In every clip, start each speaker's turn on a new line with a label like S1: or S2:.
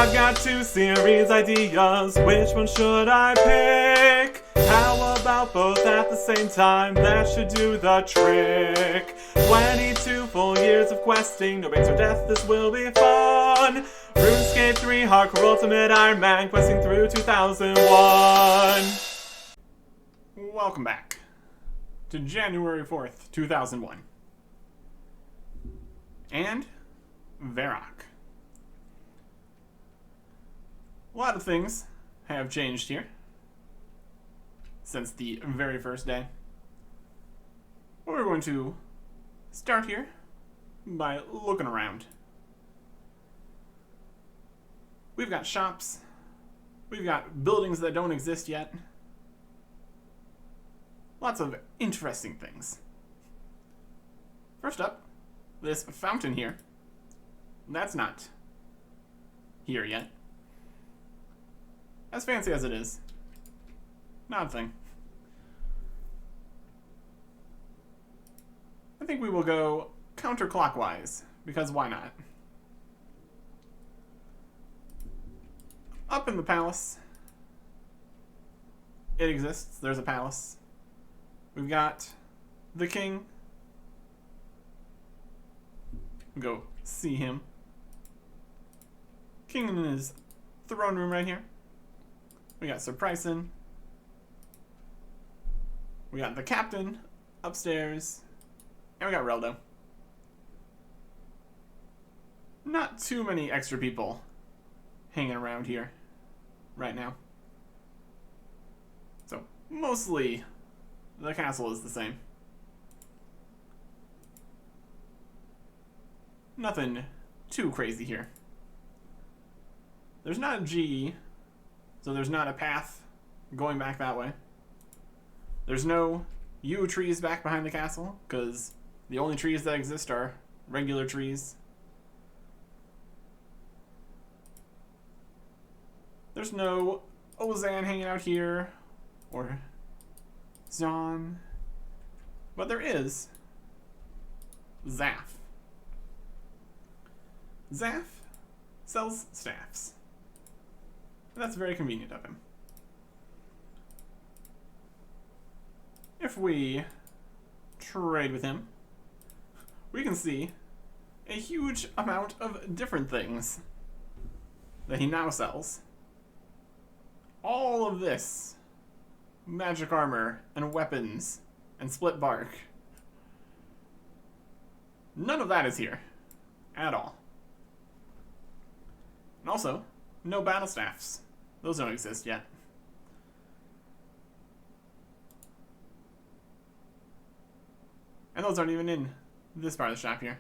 S1: I've got 2 series ideas, which one should I pick? How about both at the same time? That should do the trick. 22 full years of questing, no base or death, this will be fun. RuneScape 3 Hardcore Ultimate Ironman, questing through 2001. Welcome back to January 4th, 2001. And Varrock. A lot of things have changed here since the very first day. We're going to start here by looking around. We've got shops. We've got buildings that don't exist yet. Lots of interesting things. First up, this fountain here. That's not here yet. As fancy as it is, not a thing. I think we will go counterclockwise, because why not? Up in the palace, it exists. There's a palace. We've got the king. Go see him. King in his throne room right here. We got Sir Pryson. We got the captain upstairs. And we got Reldo. Not too many extra people hanging around here right now. So, mostly the castle is the same. Nothing too crazy here. There's not a GE, so there's not a path going back that way. There's no yew trees back behind the castle, because the only trees that exist are regular trees. There's no Ozan hanging out here, or Zon, but there is Zaf. Zaf sells staffs. And that's very convenient of him. If we trade with him, we can see a huge amount of different things that he now sells. All of this magic armor and weapons and split bark. None of that is here at all. And also, no battle staffs. Those don't exist yet. And those aren't even in this part of the shop here.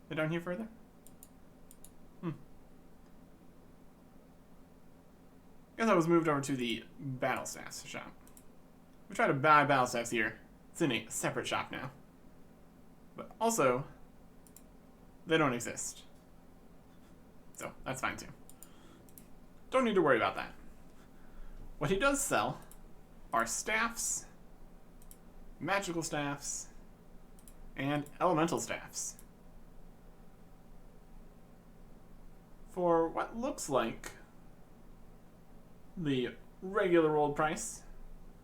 S1: They're down here further? Guess I was moved over to the battle staffs shop. We try to buy battle staffs here. It's in a separate shop now. But also, they don't exist. So, that's fine too. Don't need to worry about that. What he does sell are staffs, magical staffs, and elemental staffs. For what looks like the regular old price.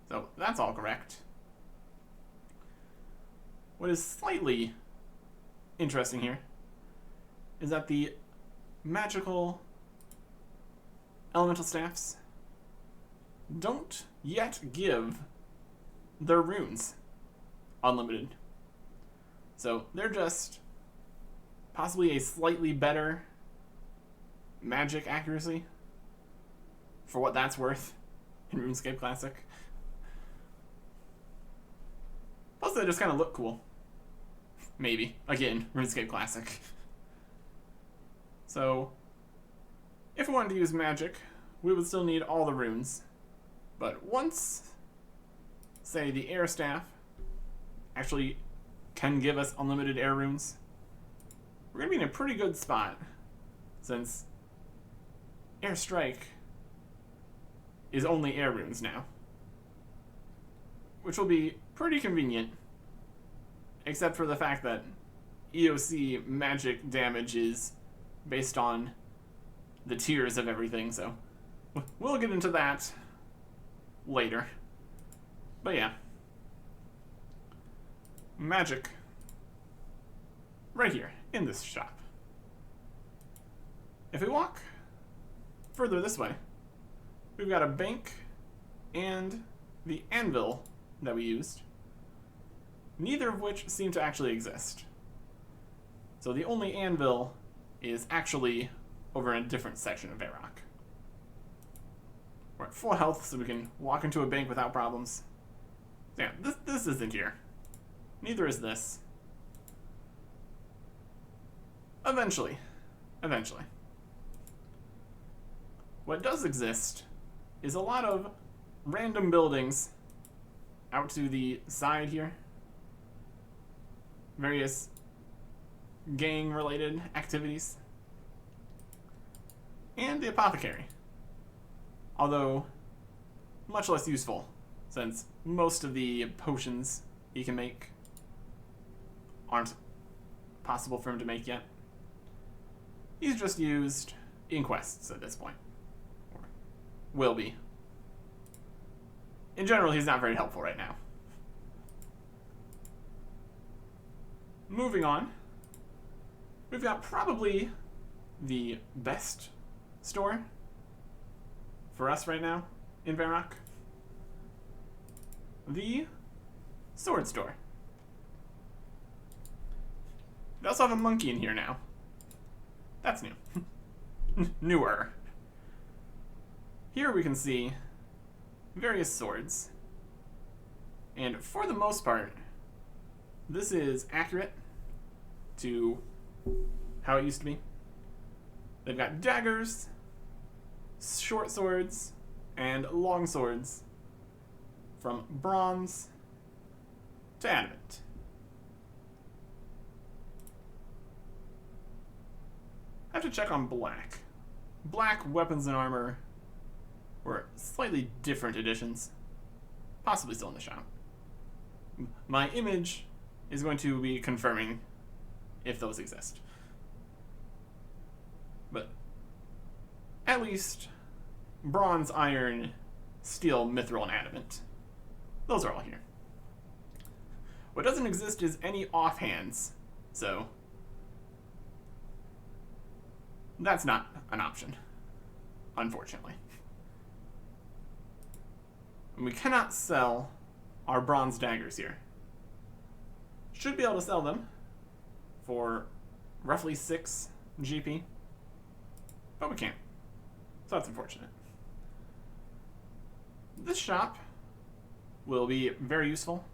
S1: So, that's all correct. What is slightly interesting here is that the magical elemental staffs don't yet give their runes unlimited. So they're just possibly a slightly better magic accuracy for what that's worth in RuneScape Classic. Plus they just kind of look cool. Maybe. Again, RuneScape Classic. So, if we wanted to use magic, we would still need all the runes. But once, say, the air staff actually can give us unlimited air runes, we're going to be in a pretty good spot, since air strike is only air runes now. Which will be pretty convenient, except for the fact that EOC magic damage is based on the tiers of everything, so we'll get into that later. But yeah. Magic. Right here, in this shop. If we walk further this way, we've got a bank and the anvil that we used, neither of which seem to actually exist. So the only anvil is actually over in a different section of Varrock. We're at full health, so we can walk into a bank without problems. So yeah, this isn't here. Neither is this. Eventually. What does exist is a lot of random buildings out to the side here. Various gang-related activities. And the apothecary. Although, much less useful, since most of the potions he can make aren't possible for him to make yet. He's just used in quests at this point. Or will be. In general, he's not very helpful right now. Moving on. We've got probably the best store for us right now in Varrock. The sword store. We also have a monkey in here now. That's new. Newer. Here we can see various swords. And for the most part, this is accurate to how it used to be. They've got daggers, short swords, and long swords from bronze to adamant. I have to check on black. Black weapons and armor were slightly different editions. Possibly still in the shop. My image is going to be confirming if those exist. But at least bronze, iron, steel, mithril, and adamant. Those are all here. What doesn't exist is any offhands, so that's not an option, unfortunately. And we cannot sell our bronze daggers here. Should be able to sell them for roughly 6 GP, but we can't. So that's unfortunate. This shop will be very useful,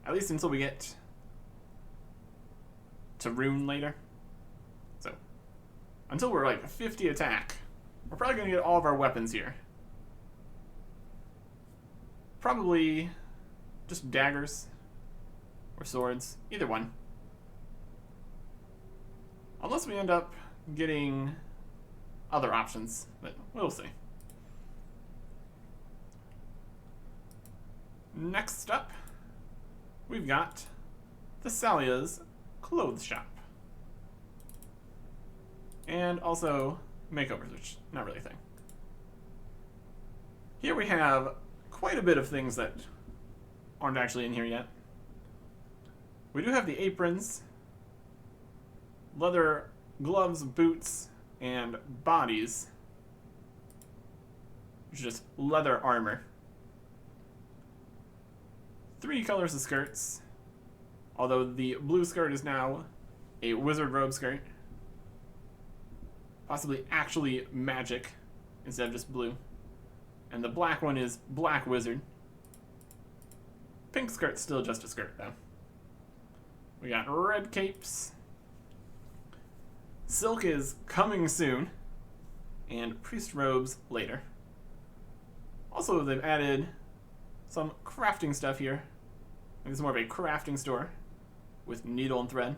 S1: at least until we get to Rune later. So, until we're like 50 attack, we're probably going to get all of our weapons here. Probably just daggers or swords, either one. Unless we end up getting other options, but we'll see. Next up, we've got Thessalia's clothes shop. And also makeovers, which not really a thing. Here we have quite a bit of things that aren't actually in here yet. We do have the aprons, leather gloves, boots, and bodies, which is just leather armor. 3 colors of skirts, although the blue skirt is now a wizard robe skirt. Possibly actually magic instead of just blue. And the black one is black wizard. Pink skirt's still just a skirt though. We got red capes. Silk is coming soon. And priest robes later. Also, they've added some crafting stuff here. This is more of a crafting store with needle and thread.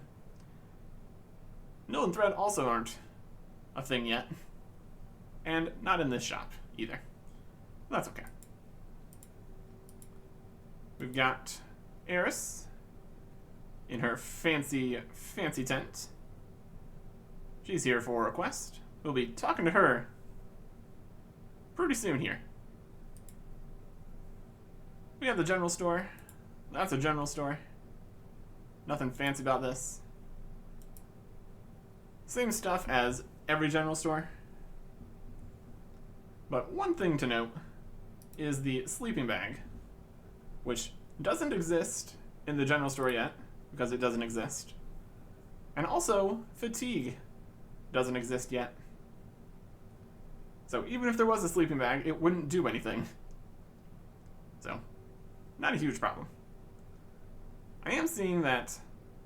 S1: Needle and thread also aren't a thing yet. And not in this shop either. That's okay. We've got Eris in her fancy tent. She's here for a quest. We'll be talking to her pretty soon here. We have the general store. That's a general store. Nothing fancy about this. Same stuff as every general store. But one thing to note is the sleeping bag, which doesn't exist in the general store yet, because it doesn't exist. And also, fatigue doesn't exist yet. So even if there was a sleeping bag, it wouldn't do anything. So, not a huge problem. I am seeing that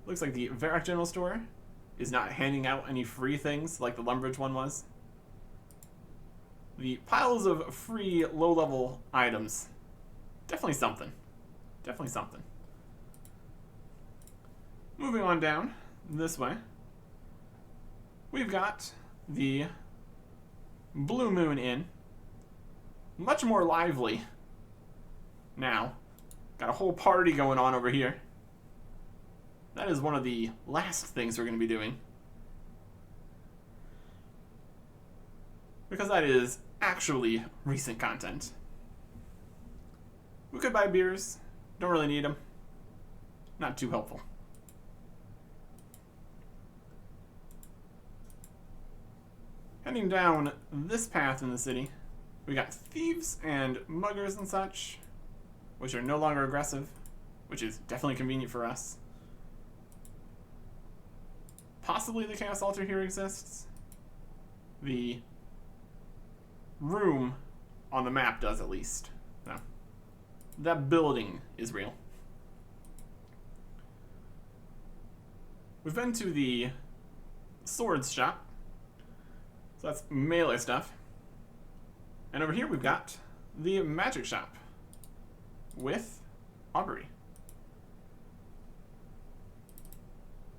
S1: looks like the Varrock general store is not handing out any free things like the Lumbridge one was. The piles of free low-level items, definitely something. Definitely something. Moving on down this way, we've got the Blue Moon Inn. Much more lively now. Got a whole party going on over here. That is one of the last things we're going to be doing, because that is actually recent content. We could buy beers. Don't really need them. Not too helpful. Heading down this path in the city, we got thieves and muggers and such, which are no longer aggressive, which is definitely convenient for us. Possibly the Chaos Altar here exists. The room on the map does, at least. No. That building is real. We've been to the swords shop. So that's melee stuff. And over here we've got the magic shop with Aubrey.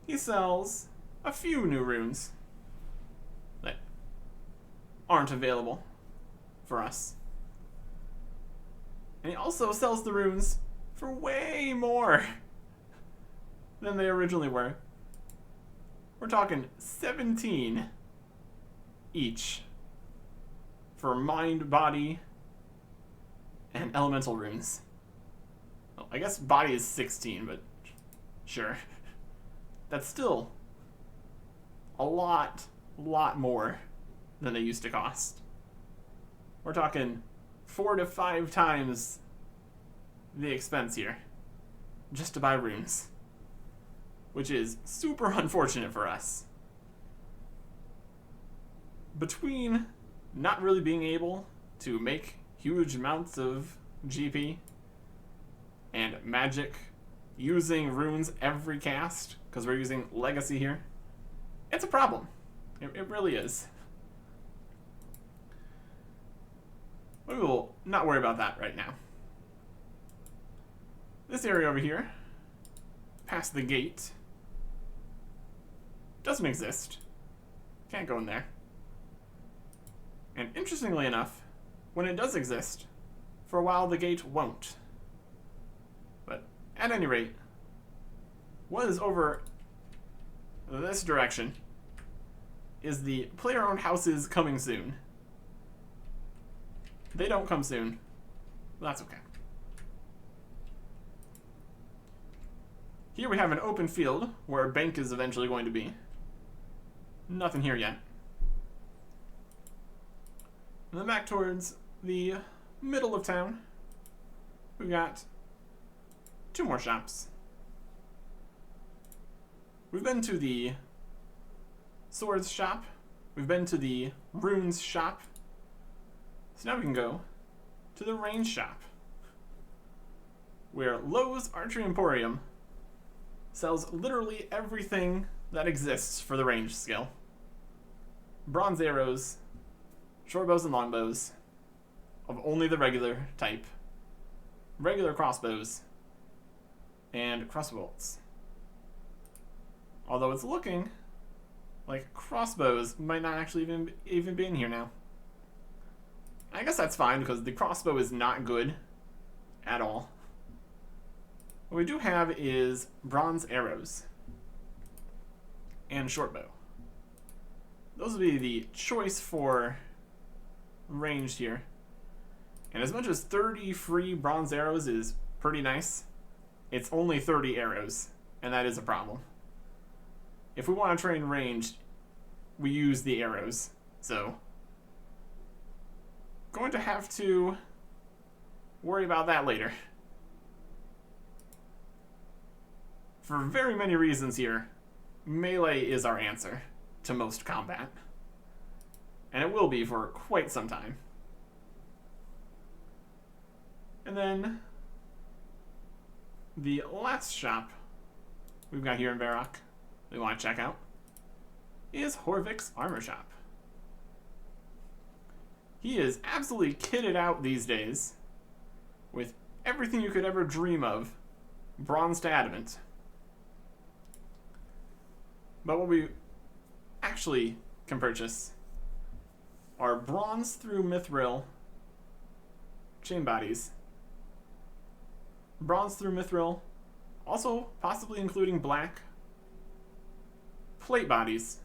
S1: He sells a few new runes that aren't available for us. And he also sells the runes for way more than they originally were. We're talking 17 each for mind, body, and elemental runes. Well, I guess body is 16, but sure. That's still a lot more than they used to cost. We're talking 4 to 5 times the expense here just to buy runes, which is super unfortunate for us. Between not really being able to make huge amounts of GP and magic using runes every cast, because we're using legacy here, it's a problem. It really is. We will not worry about that right now. This area over here, past the gate, doesn't exist. Can't go in there. And interestingly enough, when it does exist, for a while the gate won't. But at any rate, what is over this direction is the player-owned houses coming soon. They don't come soon. That's okay. Here we have an open field where a bank is eventually going to be. Nothing here yet. And then back towards the middle of town, we've got 2 more shops. We've been to the swords shop. We've been to the runes shop. So now we can go to the range shop, where Lowe's Archery Emporium sells literally everything that exists for the range skill. Bronze arrows, short bows and long bows, of only the regular type, regular crossbows, and crossbolts. Although it's looking like crossbows might not actually even be in here now. I guess that's fine, because the crossbow is not good at all. What we do have is bronze arrows and short bow. those would be the choice for ranged here. And as much as 30 free bronze arrows is pretty nice, it's only 30 arrows, and that is a problem. If we want to train ranged, we use the arrows, so going to have to worry about that later. For very many reasons here, melee is our answer to most combat, and it will be for quite some time. And then the last shop we've got here in Varrock we want to check out is Horvik's Armor Shop. He is absolutely kitted out these days with everything you could ever dream of, bronze to adamant. But what we actually can purchase are bronze through mithril chain bodies, bronze through mithril, also possibly including black plate bodies,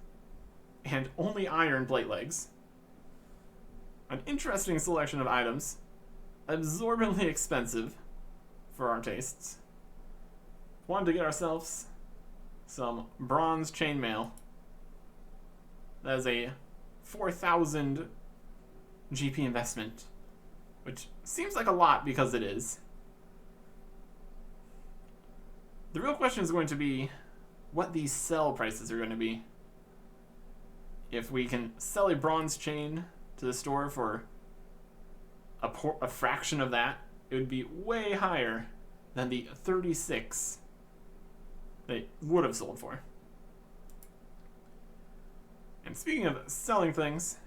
S1: and only iron plate legs. An interesting selection of items, absorbently expensive for our tastes. Wanted to get ourselves some bronze chainmail. That is a 4,000 GP investment, which seems like a lot because it is. The real question is going to be what these sell prices are going to be. If we can sell a bronze chain to the store for a fraction of that, it would be way higher than the 36 they would have sold for. And speaking of selling things,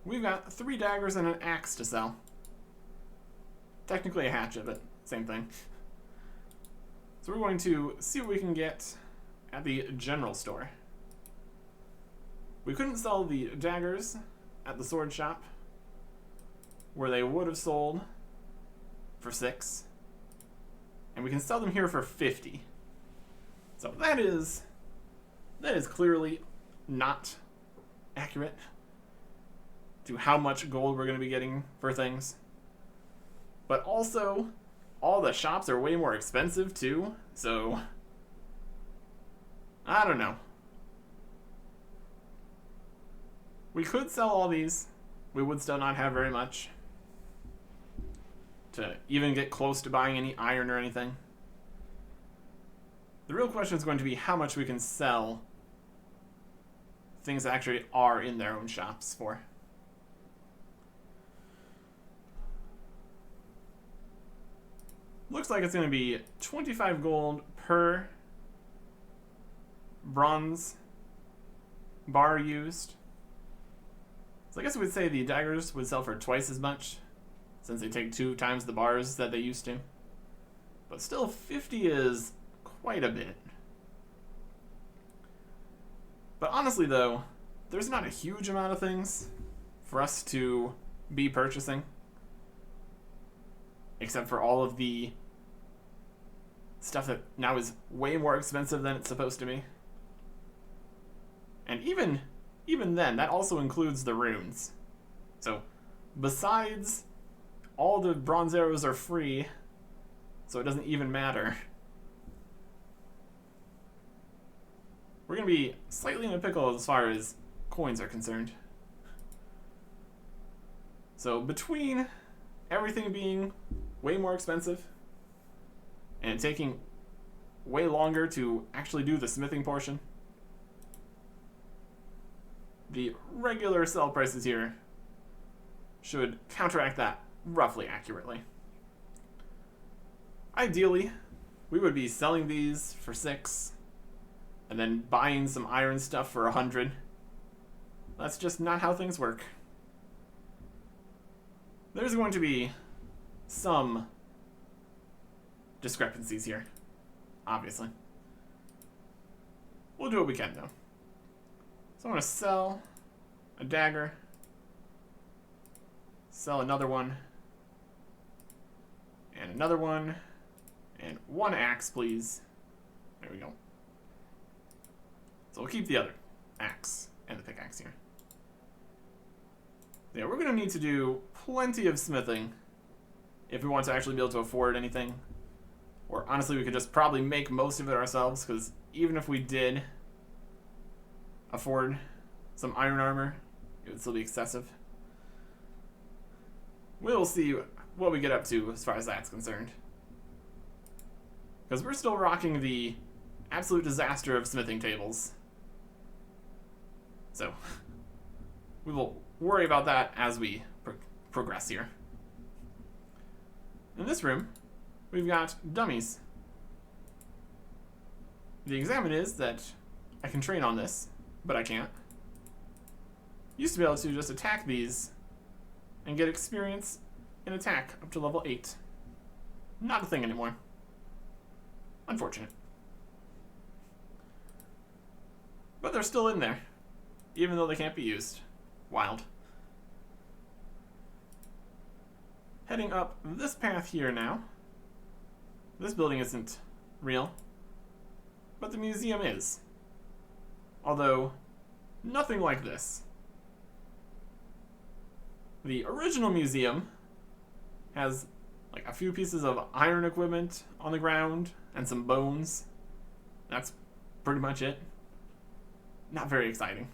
S1: we've got 3 daggers and an axe to sell. Technically a hatchet, but same thing. So we're going to see what we can get at the general store. We couldn't sell the daggers at the sword shop, where they would have sold for 6. And we can sell them here for 50. So that is clearly not accurate to how much gold we're going to be getting for things. But also, all the shops are way more expensive too, so I don't know. We could sell all these. We would still not have very much to even get close to buying any iron or anything. The real question is going to be how much we can sell things that actually are in their own shops for. Looks like it's going to be 25 gold per bronze bar used. So I guess we would say the daggers would sell for twice as much, since they take 2 times the bars that they used to. But still, 50 is quite a bit. But honestly though, there's not a huge amount of things for us to be purchasing, except for all of the stuff that now is way more expensive than it's supposed to be. And even then, that also includes the runes. So, besides, all the bronze arrows are free, so it doesn't even matter. We're going to be slightly in a pickle as far as coins are concerned. So, between everything being way more expensive and taking way longer to actually do the smithing portion, the regular sell prices here should counteract that roughly accurately. Ideally, we would be selling these for 6 and then buying some iron stuff for 100. That's just not how things work. There's going to be some discrepancies here, obviously. We'll do what we can, though. So I'm going to sell a dagger, sell another one, and another one, and 1 axe, please. There we go. So we'll keep the other axe and the pickaxe. stacks here. Yeah, we're going to need to do plenty of smithing if we want to actually be able to afford anything. Or honestly, we could just probably make most of it ourselves, because even if we did afford some iron armor, it would still be excessive. We'll see what we get up to as far as that's concerned. Because we're still rocking the absolute disaster of smithing tables. So, we will worry about that as we progress here. In this room, we've got dummies. The examine is that I can train on this, but I can't. Used to be able to just attack these and get experience in attack up to level 8. Not a thing anymore. Unfortunate. But they're still in there, even though they can't be used. Wild. Heading up this path here now. This building isn't real, but the museum is. Although, nothing like this. The original museum has like a few pieces of iron equipment on the ground and some bones. That's pretty much it. Not very exciting.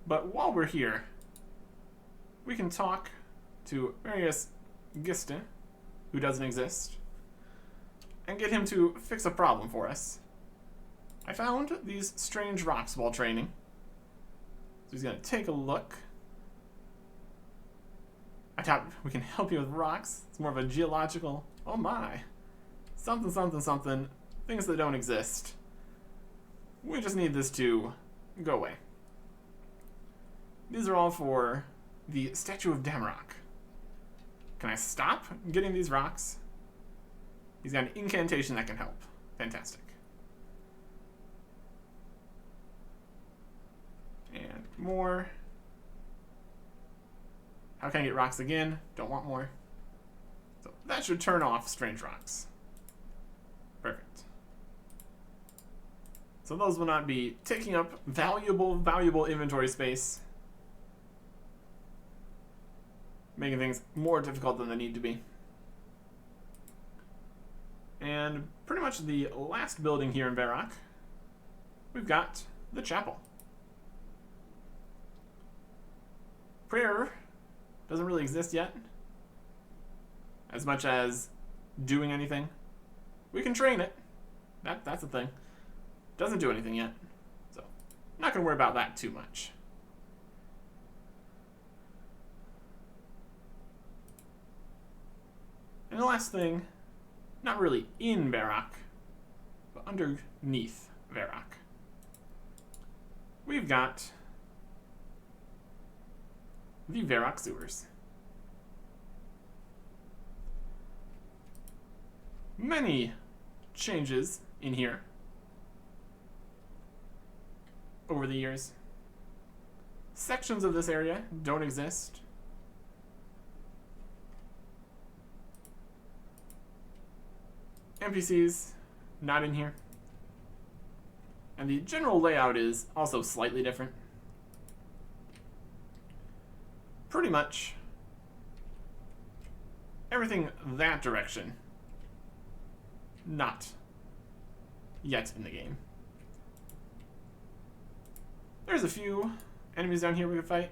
S1: But while we're here, we can talk to various Giste, who doesn't exist, and get him to fix a problem for us. I found these strange rocks while training. So he's going to take a look. I doubt we can help you with rocks. It's more of a geological, oh my, something, something, something, things that don't exist. We just need this to go away. These are all for the statue of Damrock. Can I stop getting these rocks? He's got an incantation that can help. Fantastic. And more. How can I get rocks again? Don't want more. So that should turn off strange rocks. Perfect. So those will not be taking up valuable inventory space, making things more difficult than they need to be. And pretty much the last building here in Varrock, we've got the chapel. Prayer doesn't really exist yet, as much as doing anything. We can train it. That's the thing. Doesn't do anything yet, so not going to worry about that too much. And the last thing, not really in Varrock, but underneath Varrock, we've got the Varrock sewers. Many changes in here over the years. Sections of this area don't exist. NPCs not in here. And the general layout is also slightly different. Pretty much everything that direction not yet in the game. There's a few enemies down here we could fight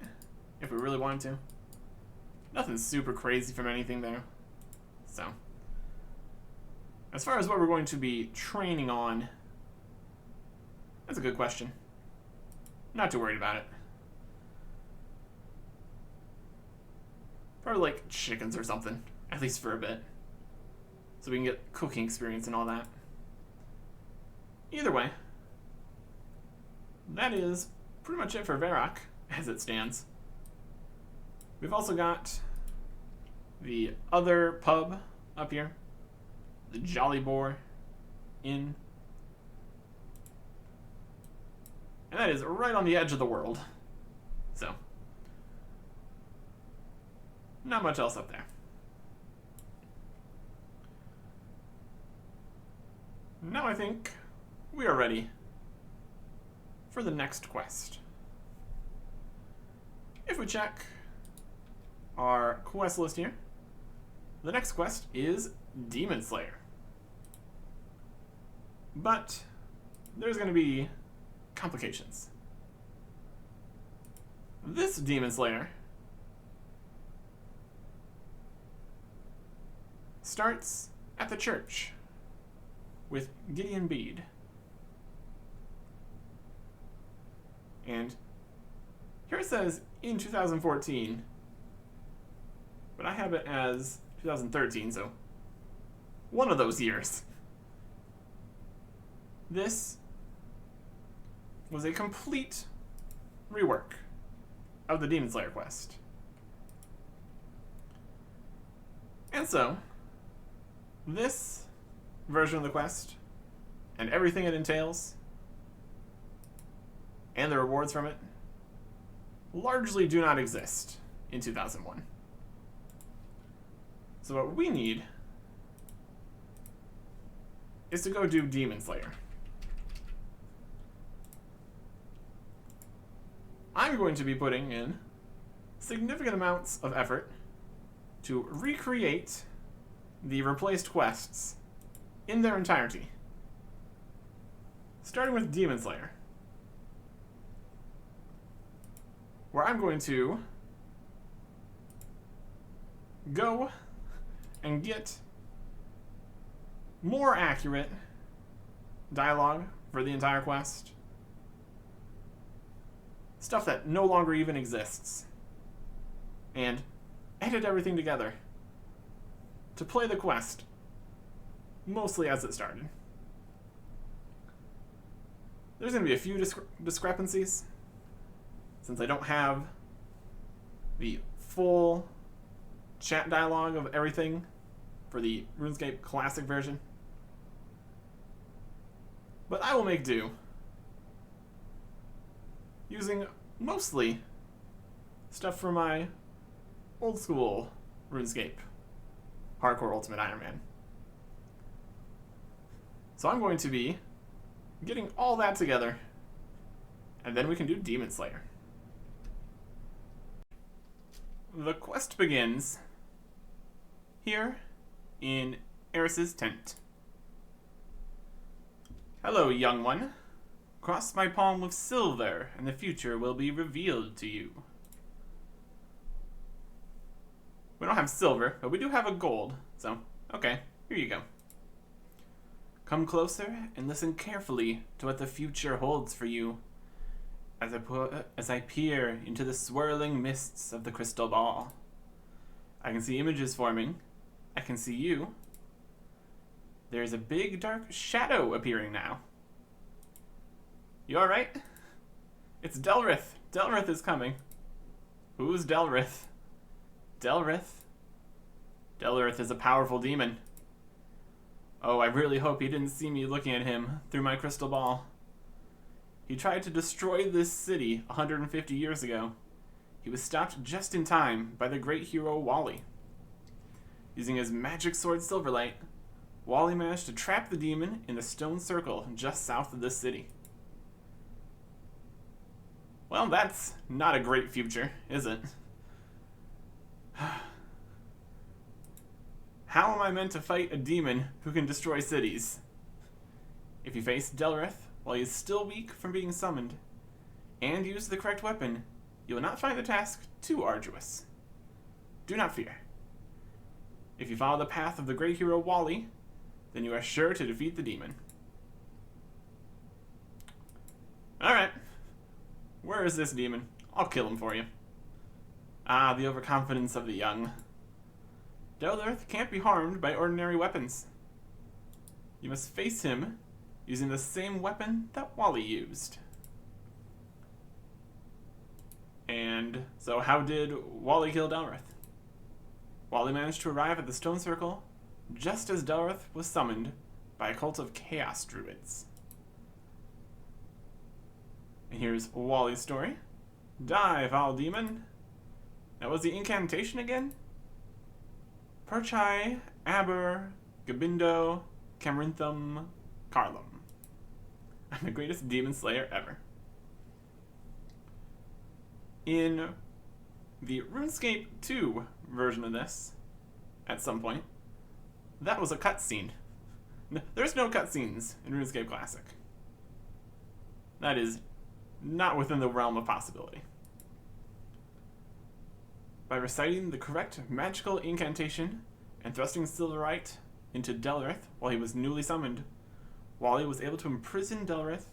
S1: if we really wanted to. Nothing super crazy from anything there. So, as far as what we're going to be training on, that's a good question. Not too worried about it. Probably like chickens or something, at least for a bit. So we can get cooking experience and all that. Either way, that is pretty much it for Varrock as it stands. We've also got the other pub up here, the Jolly Boar Inn. And that is right on the edge of the world. So, not much else up there. Now I think we are ready for the next quest. If we check our quest list here, the next quest is Demon Slayer. But there's going to be complications. This Demon Slayer starts at the church with Gideon Bede. And here it says in 2014, but I have it as 2013, so one of those years. This was a complete rework of the Demon Slayer quest. And so, this version of the quest, and everything it entails, and the rewards from it, largely do not exist in 2001. So what we need is to go do Demon Slayer. I'm going to be putting in significant amounts of effort to recreate the replaced quests in their entirety, starting with Demon Slayer, where I'm going to go and get more accurate dialogue for the entire quest, stuff that no longer even exists, and edit everything together to play the quest mostly as it started. There's going to be a few discrepancies, since I don't have the full chat dialogue of everything for the RuneScape Classic version. But I will make do, using mostly stuff from my old school RuneScape Hardcore Ultimate Ironman. So I'm going to be getting all that together, and then we can do Demon Slayer. The quest begins here in Eris's tent. Hello, young one. Cross my palm with silver, and the future will be revealed to you. We don't have silver, but we do have a gold, so, okay, here you go. Come closer and listen carefully to what the future holds for you as I peer into the swirling mists of the crystal ball. I can see images forming. I can see you. There's a big dark shadow appearing now. You alright? It's Delrith. Delrith is coming. Who's Delrith? Delrith? Delrith is a powerful demon. Oh, I really hope he didn't see me looking at him through my crystal ball. He tried to destroy this city 150 years ago. He was stopped just in time by the great hero Wally. Using his magic sword Silverlight, Wally managed to trap the demon in the stone circle just south of this city. Well, that's not a great future, is it? How am I meant to fight a demon who can destroy cities? If you face Delrith while he is still weak from being summoned, and use the correct weapon, you will not find the task too arduous. Do not fear. If you follow the path of the great hero Wally, then you are sure to defeat the demon. Alright. Where is this demon? I'll kill him for you. Ah, the overconfidence of the young. Delrith can't be harmed by ordinary weapons. You must face him using the same weapon that Wally used. And so how did Wally kill Delrith? Wally managed to arrive at the stone circle just as Delrith was summoned by a cult of chaos druids. And here's Wally's story. Die, foul demon. That was the incantation again? Perchai, Aber, Gabindo, Cameranthum, Carlum. I'm the greatest demon slayer ever. in the RuneScape 2 version of this, at some point, that was a cutscene. There's no cutscenes in RuneScape Classic. That is not within the realm of possibility. By reciting the correct magical incantation and thrusting Silverite into Delrith while he was newly summoned, Wally was able to imprison Delrith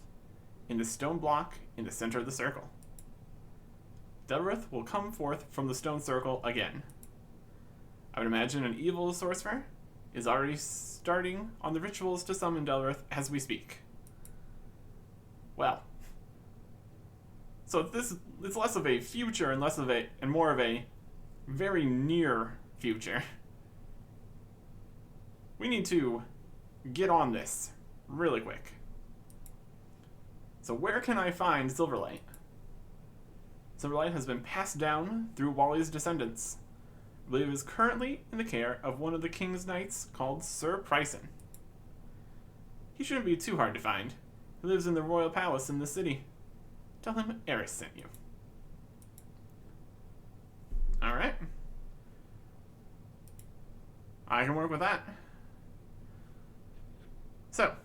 S1: in the stone block in the center of the circle. Delrith will come forth from the stone circle again. I would imagine an evil sorcerer is already starting on the rituals to summon Delrith as we speak. Well, so this is less of a future and more of a very near future. We need to get on this really quick. So where can I find Silverlight? Silverlight has been passed down through Wally's descendants. I believe it is currently in the care of one of the king's knights called Sir Pryson. He shouldn't be too hard to find. He lives in the royal palace in the city. Tell him Eris sent you. Alright. I can work with that. So,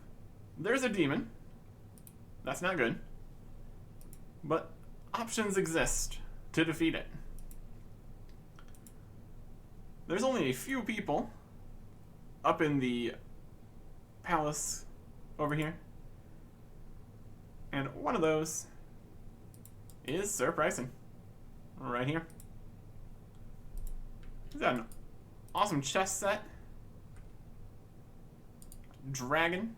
S1: there's a demon. That's not good. But options exist to defeat it. There's only a few people up in the palace over here. And one of those is Sir Pryson. Right here. He's got an awesome chest set. Dragon.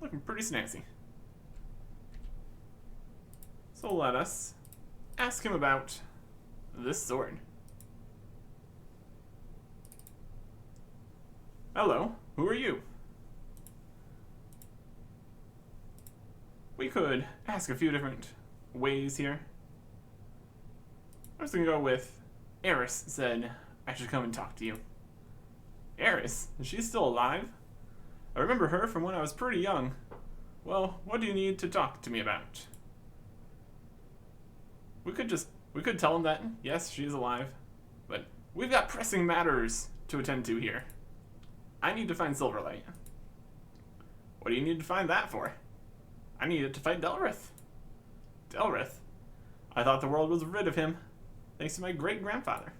S1: Looking pretty snazzy. So let us ask him about this sword. Hello, who are you? We could ask a few different ways here. I'm just gonna go with Eris said I should come and talk to you. Eris? Is she still alive? I remember her from when I was pretty young. Well, what do you need to talk to me about? We could tell him that, yes, she's alive, but we've got pressing matters to attend to here. I need to find Silverlight. What do you need to find that for? I needed to fight Delrith. Delrith? I thought the world was rid of him, thanks to my great-grandfather.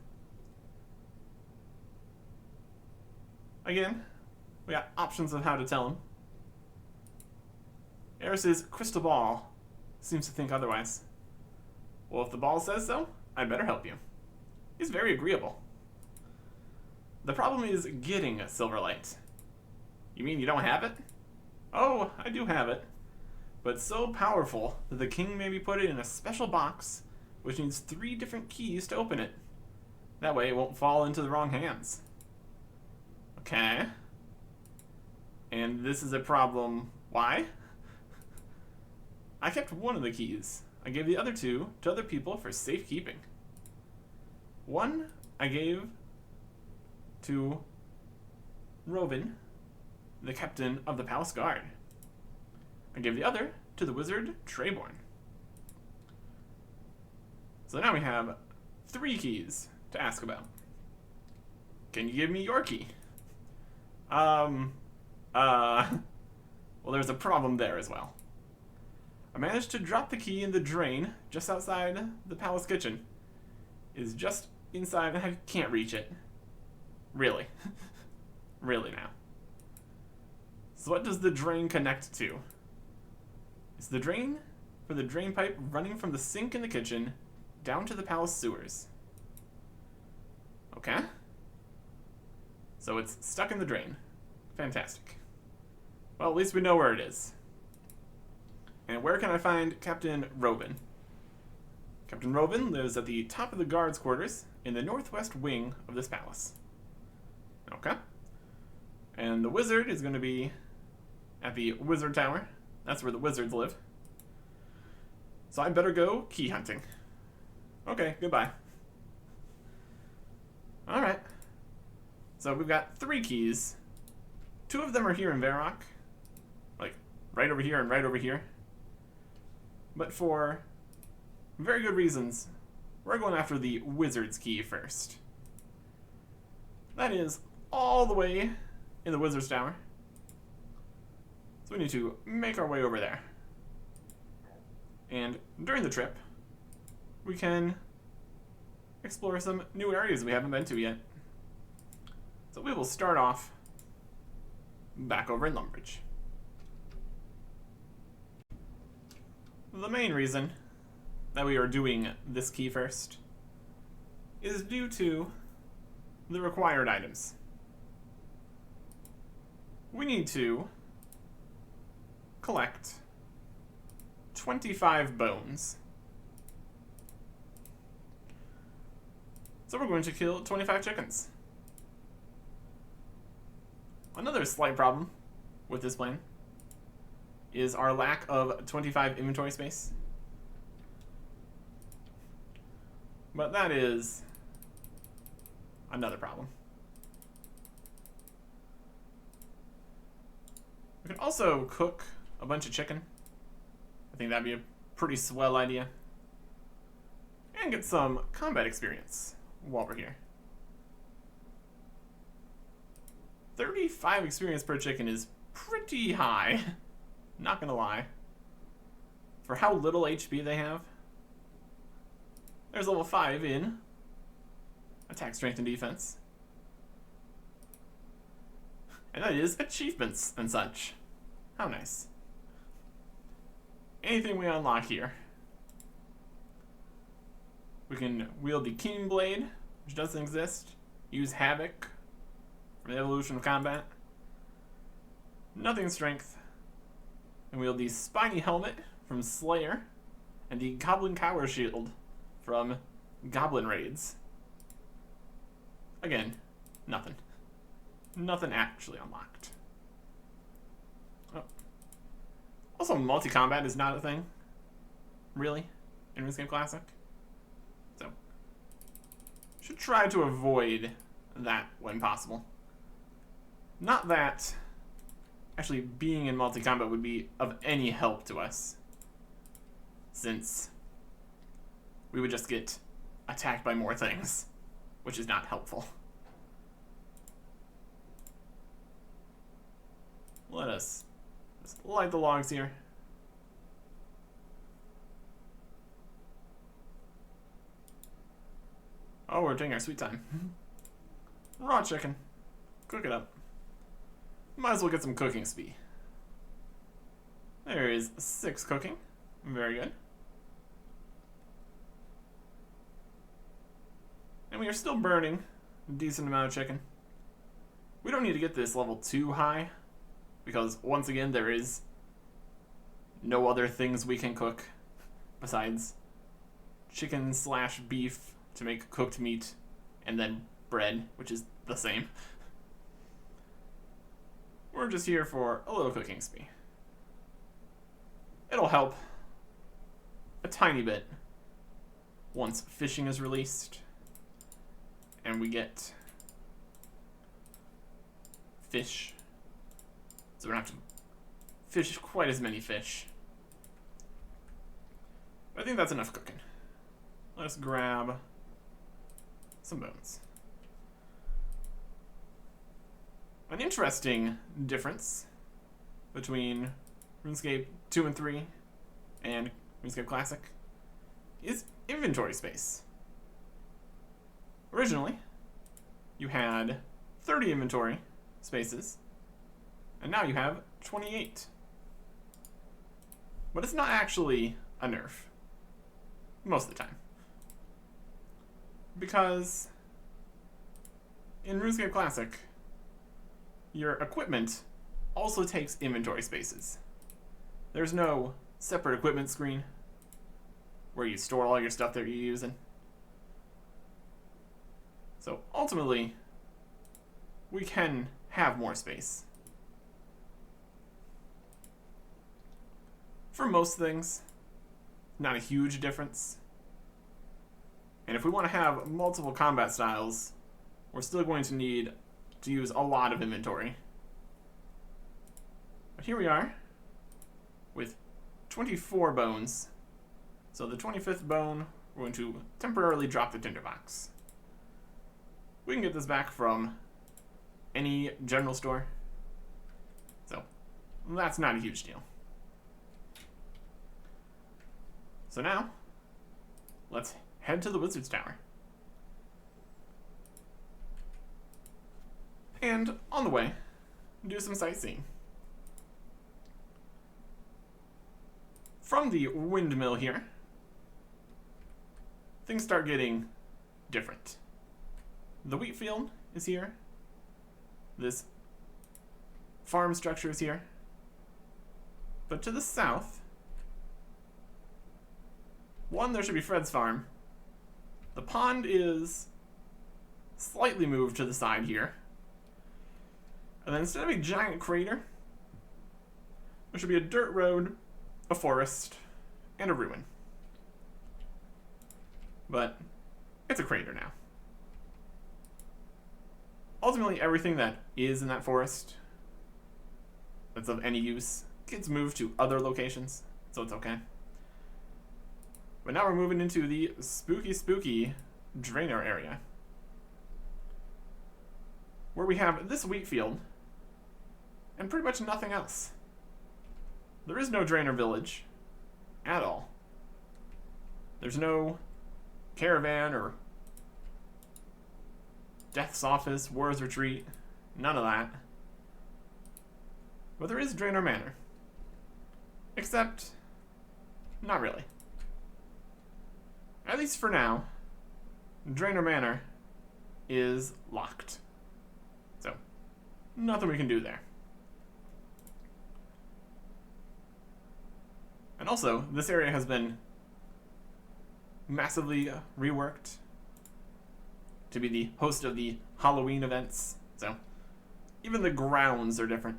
S1: Again, we got options of how to tell him. Eris's crystal ball seems to think otherwise. Well, if the ball says so, I'd better help you. He's very agreeable. The problem is getting a Silverlight. You mean you don't have it? Oh, I do have it. But so powerful that the king made me put it in a special box, which needs 3 different keys to open it. That way it won't fall into the wrong hands. Okay. And this is a problem. Why? I kept one of the keys. I gave the other 2 to other people for safekeeping. One I gave to Robin, the captain of the palace guard. I gave the other to the wizard Treyborn. So now we have 3 keys to ask about. Can you give me your key? Well, there's a problem there as well. I managed to drop the key in the drain just outside the palace kitchen. It is just inside and I can't reach it. Really. Really now. So what does the drain connect to? It's the drain for the drain pipe running from the sink in the kitchen down to the palace sewers. Okay. So it's stuck in the drain. Fantastic. Well, at least we know where it is. And where can I find Captain Robin? Captain Robin lives at the top of the guards' quarters in the northwest wing of this palace. Okay. And the wizard is going to be at the wizard tower. That's where the wizards live. So I better go key hunting. Okay, goodbye. Alright. So we've got 3 keys. 2 of them are here in Varrock. Like, right over here and right over here. But for very good reasons, we're going after the Wizard's Key first. That is all the way in the Wizard's Tower. So we need to make our way over there. And during the trip, we can explore some new areas we haven't been to yet. So we will start off back over in Lumbridge. The main reason that we are doing this key first is due to the required items. We need to collect 25 bones. So we're going to kill 25 chickens. Another slight problem with this plan is our lack of 25 inventory space. But that is another problem. We can also cook a bunch of chicken. I think that'd be a pretty swell idea. And get some combat experience while we're here. 35 experience per chicken is pretty high. Not gonna lie. For how little HP they have. There's level 5 in attack, strength, and defense. And that is achievements and such. How nice. Anything we unlock here. We can wield the Keen Blade, which doesn't exist. Use Havoc from the Evolution of Combat. Nothing strength. And wield the Spiny Helmet from Slayer. And the Goblin Cower Shield from Goblin Raids. Again, nothing. Nothing actually unlocked. Oh. Also, multi-combat is not a thing, really, in RuneScape Classic. So, should try to avoid that when possible. Not that actually being in multi-combat would be of any help to us, since we would just get attacked by more things, which is not helpful. Let us just light the logs here. Oh, we're taking our sweet time. Raw chicken. Cook it up. Might as well get some cooking speed. There is 6 cooking. Very good. And we are still burning a decent amount of chicken. We don't need to get this level too high, because once again there is no other things we can cook besides chicken / beef to make cooked meat, and then bread, which is the same. We're just here for a little cooking speed. It'll help a tiny bit once fishing is released and we get fish. So we don't have to fish quite as many fish. But I think that's enough cooking. Let's grab some bones. An interesting difference between RuneScape 2 and 3 and RuneScape Classic is inventory space. Originally, you had 30 inventory spaces, and now you have 28. But it's not actually a nerf, most of the time. Because in RuneScape Classic, your equipment also takes inventory spaces. There's no separate equipment screen where you store all your stuff that you're using. So ultimately, we can have more space. For most things, not a huge difference. And if we want to have multiple combat styles, we're still going to need to use a lot of inventory. But here we are with 24 bones. So the 25th bone, we're going to temporarily drop the tinderbox. We can get this back from any general store. So that's not a huge deal. So now, let's head to the Wizard's Tower. And on the way, do some sightseeing. From the windmill here, things start getting different. The wheat field is here. This farm structure is here. But to the south, one, there should be Fred's farm. The pond is slightly moved to the side here. And then instead of a giant crater, there should be a dirt road, a forest, and a ruin. But it's a crater now. Ultimately, everything that is in that forest that's of any use gets moved to other locations, so it's okay. But now we're moving into the spooky drainer area, where we have this wheat field and pretty much nothing else. There is no drainer village at all. There's no caravan or Death's Office, War's Retreat, none of that. But there is Drainer Manor. Except, not really. At least for now, Drainer Manor is locked. So, nothing we can do there. And also, this area has been massively reworked to be the host of the Halloween events. So, even the grounds are different.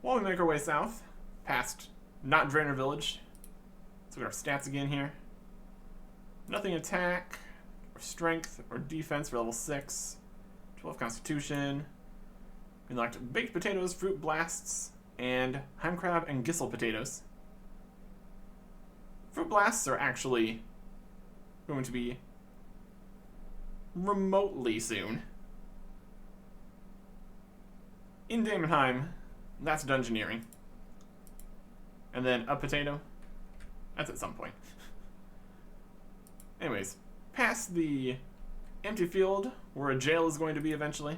S1: While we make our way south, past not Drainer Village, let's look at our stats again here. Nothing attack, or strength, or defense for level 6. 12 constitution. We unlocked baked potatoes, fruit blasts, and heimcrab and gissel potatoes. Fruit blasts are actually going to be remotely soon. In Daemonheim, that's dungeoneering. And then a potato, that's at some point. Anyways, past the empty field where a jail is going to be eventually.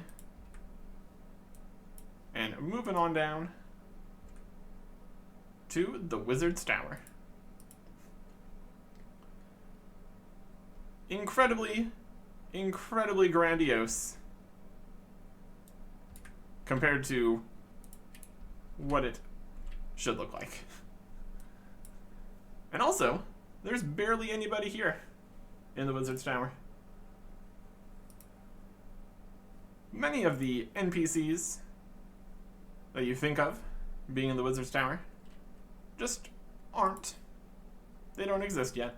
S1: And moving on down to the Wizard's Tower. Incredibly grandiose compared to what it should look like. And also, there's barely anybody here in the Wizard's Tower. Many of the NPCs that you think of being in the Wizard's Tower just aren't. They don't exist yet.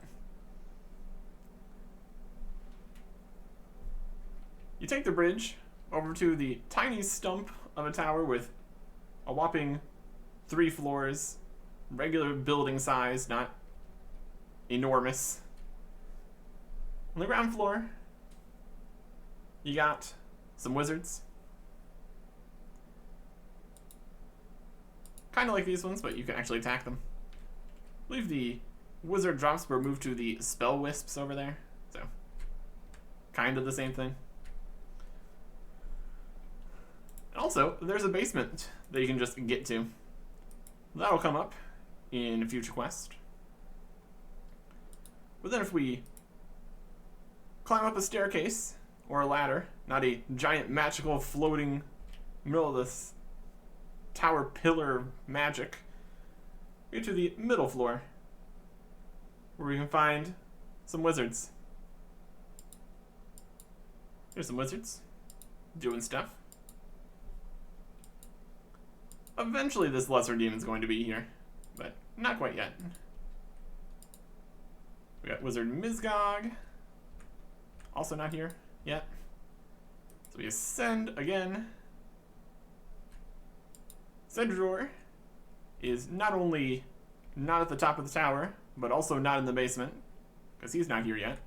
S1: You take the bridge over to the tiny stump of a tower with a whopping 3 floors, regular building size, not enormous. On the ground floor, you got some wizards. Kind of like these ones, but you can actually attack them. I believe the wizard drops were moved to the spell wisps over there, so kind of the same thing. And also, there's a basement that you can just get to. That'll come up in a future quest. But then if we climb up a staircase or a ladder, not a giant magical floating middle of this tower pillar magic, we get to the middle floor where we can find some wizards. Here's some wizards doing stuff. Eventually this lesser demon's going to be here, but not quite yet. We got Wizard Mizgog, also not here yet. So we ascend again. Zedror is not only not at the top of the tower, but also not in the basement, because he's not here yet.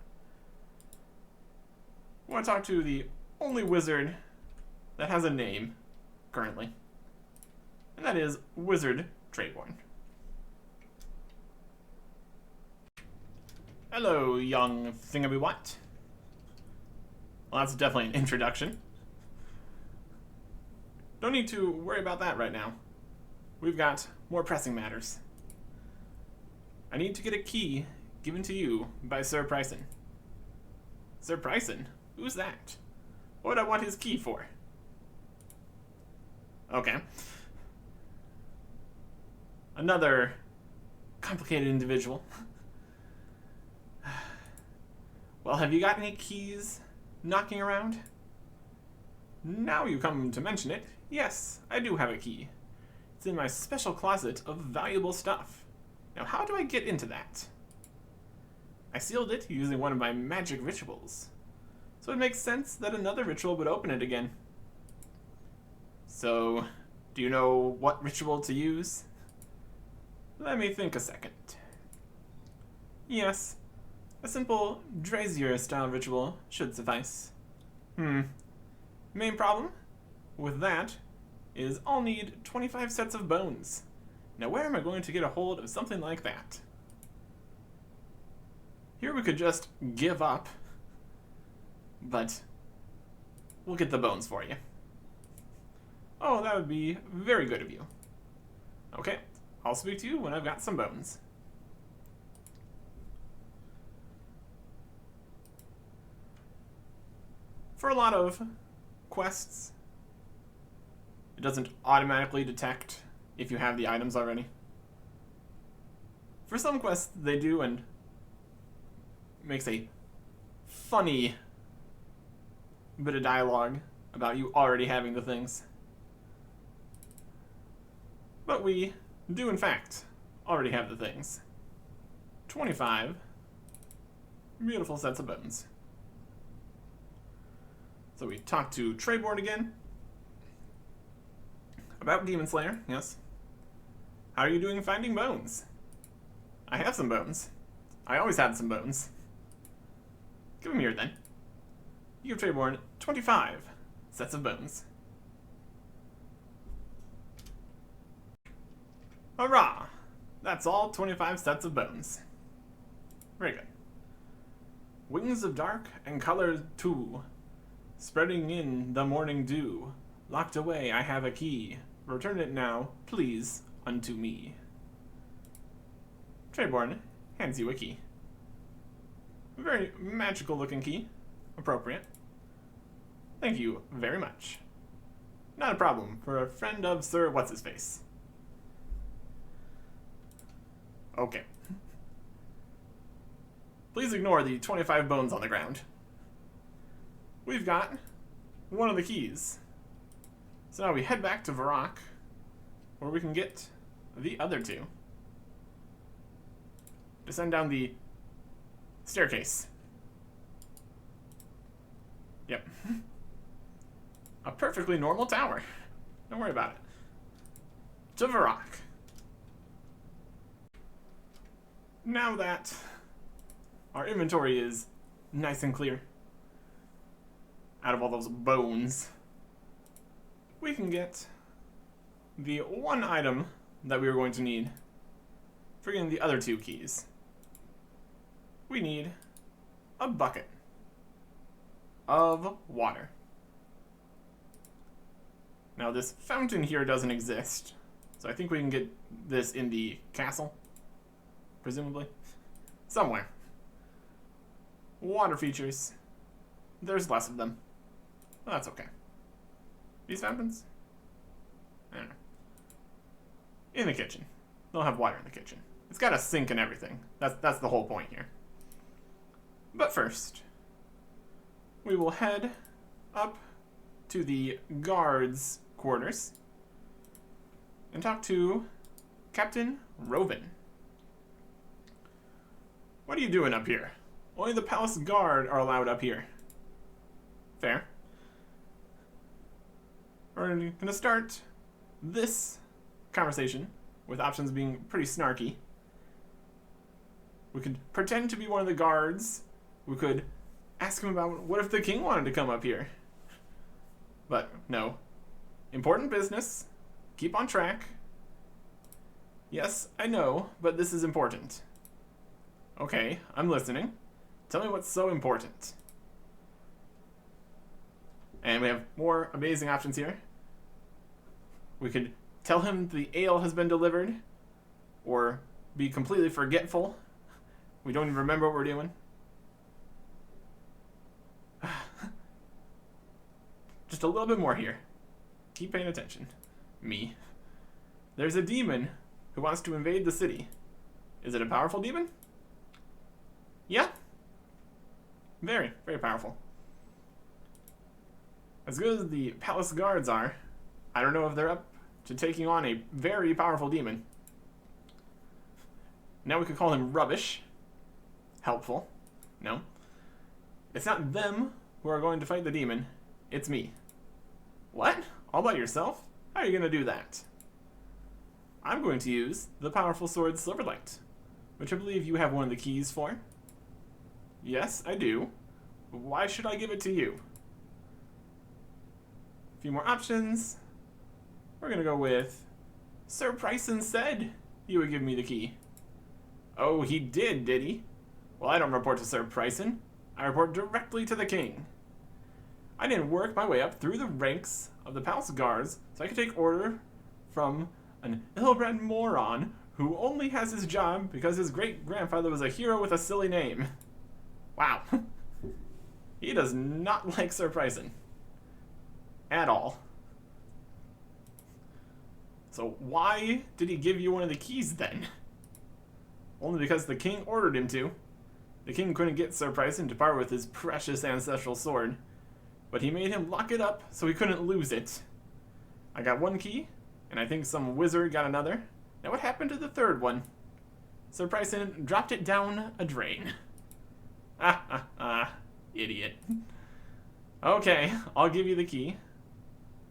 S1: I want to talk to the only wizard that has a name currently, and that is Wizard Trayborn. Hello, young thingamywhat. Well, that's definitely an introduction. Don't need to worry about that right now. We've got more pressing matters. I need to get a key given to you by Sir Pryson. Sir Pryson? Who's that? What would I want his key for? Okay. Another complicated individual. Well, have you got any keys knocking around? Now you come to mention it, yes, I do have a key. It's in my special closet of valuable stuff. Now, how do I get into that? I sealed it using one of my magic rituals, so it makes sense that another ritual would open it again. So, do you know what ritual to use? Let me think a second. Yes, a simple Drazier-style ritual should suffice. Main problem with that is I'll need 25 sets of bones. Now where am I going to get a hold of something like that? Here we could just give up, but we'll get the bones for you. Oh, that would be very good of you. Okay, I'll speak to you when I've got some bones. For a lot of quests, it doesn't automatically detect if you have the items already. For some quests, they do, and makes a funny bit of dialogue about you already having the things. But we do, in fact, already have the things. 25 beautiful sets of bones. So we talk to Trayborn again about Demon Slayer, yes. How are you doing finding bones? I have some bones. I always had some bones. Give them here then. You give Trayborn 25 sets of bones. Hurrah! That's all 25 sets of bones. Very good. Wings of dark and color too. Spreading in the morning dew. Locked away I have a key. Return it now, please, unto me. Trayborn hands you a key. A very magical looking key. Appropriate. Thank you very much. Not a problem for a friend of Sir What's-His-Face. Okay. Please ignore the 25 bones on the ground. We've got one of the keys. So now we head back to Varrock, where we can get the other two. Descend down the staircase. Yep. A perfectly normal tower. Don't worry about it. To Varrock. Now that our inventory is nice and clear, out of all those bones, we can get the one item that we are going to need for getting the other two keys. We need a bucket of water. Now this fountain here doesn't exist, so I think we can get this in the castle, presumably. Somewhere. Water features. There's less of them. Well, that's okay. These fountains? I don't know. In the kitchen. They'll have water in the kitchen. It's got a sink and everything. That's the whole point here. But first, we will head up to the guards' quarters and talk to Captain Rovin. What are you doing up here? Only the palace guard are allowed up here. Fair. We're going to start this conversation with options being pretty snarky We could pretend to be one of the guards. We could ask him about what if the king wanted to come up here. But no. Important business. Keep on track. Yes, I know, but this is important. Okay, I'm listening. Tell me what's so important. And we have more amazing options here. We could tell him the ale has been delivered, or be completely forgetful. We don't even remember what we're doing. Just a little bit more here. Keep paying attention. Me. There's a demon who wants to invade the city. Is it a powerful demon? Yeah. Very, very powerful. As good as the palace guards are, I don't know if they're up to taking on a very powerful demon. Now we could call him rubbish. Helpful. No. It's not them who are going to fight the demon. It's me. What? All by yourself? How are you going to do that? I'm going to use the powerful sword Silverlight, which I believe you have one of the keys for. Yes, I do. Why should I give it to you? A few more options. We're going to go with Sir Pryson said you would give me the key. Oh, he did he? Well, I don't report to Sir Pryson. I report directly to the king. I didn't work my way up through the ranks of the palace guards so I could take order from an ill-bred moron who only has his job because his great-grandfather was a hero with a silly name. Wow. He does not like Sir Pryson. At all. So why did he give you one of the keys then? Only because the king ordered him to. The king couldn't get Sir Pryson to part with his precious ancestral sword, but he made him lock it up so he couldn't lose it. I got one key, and I think some wizard got another. Now what happened to the third one? Sir Pryson dropped it down a drain. Idiot. Okay, I'll give you the key.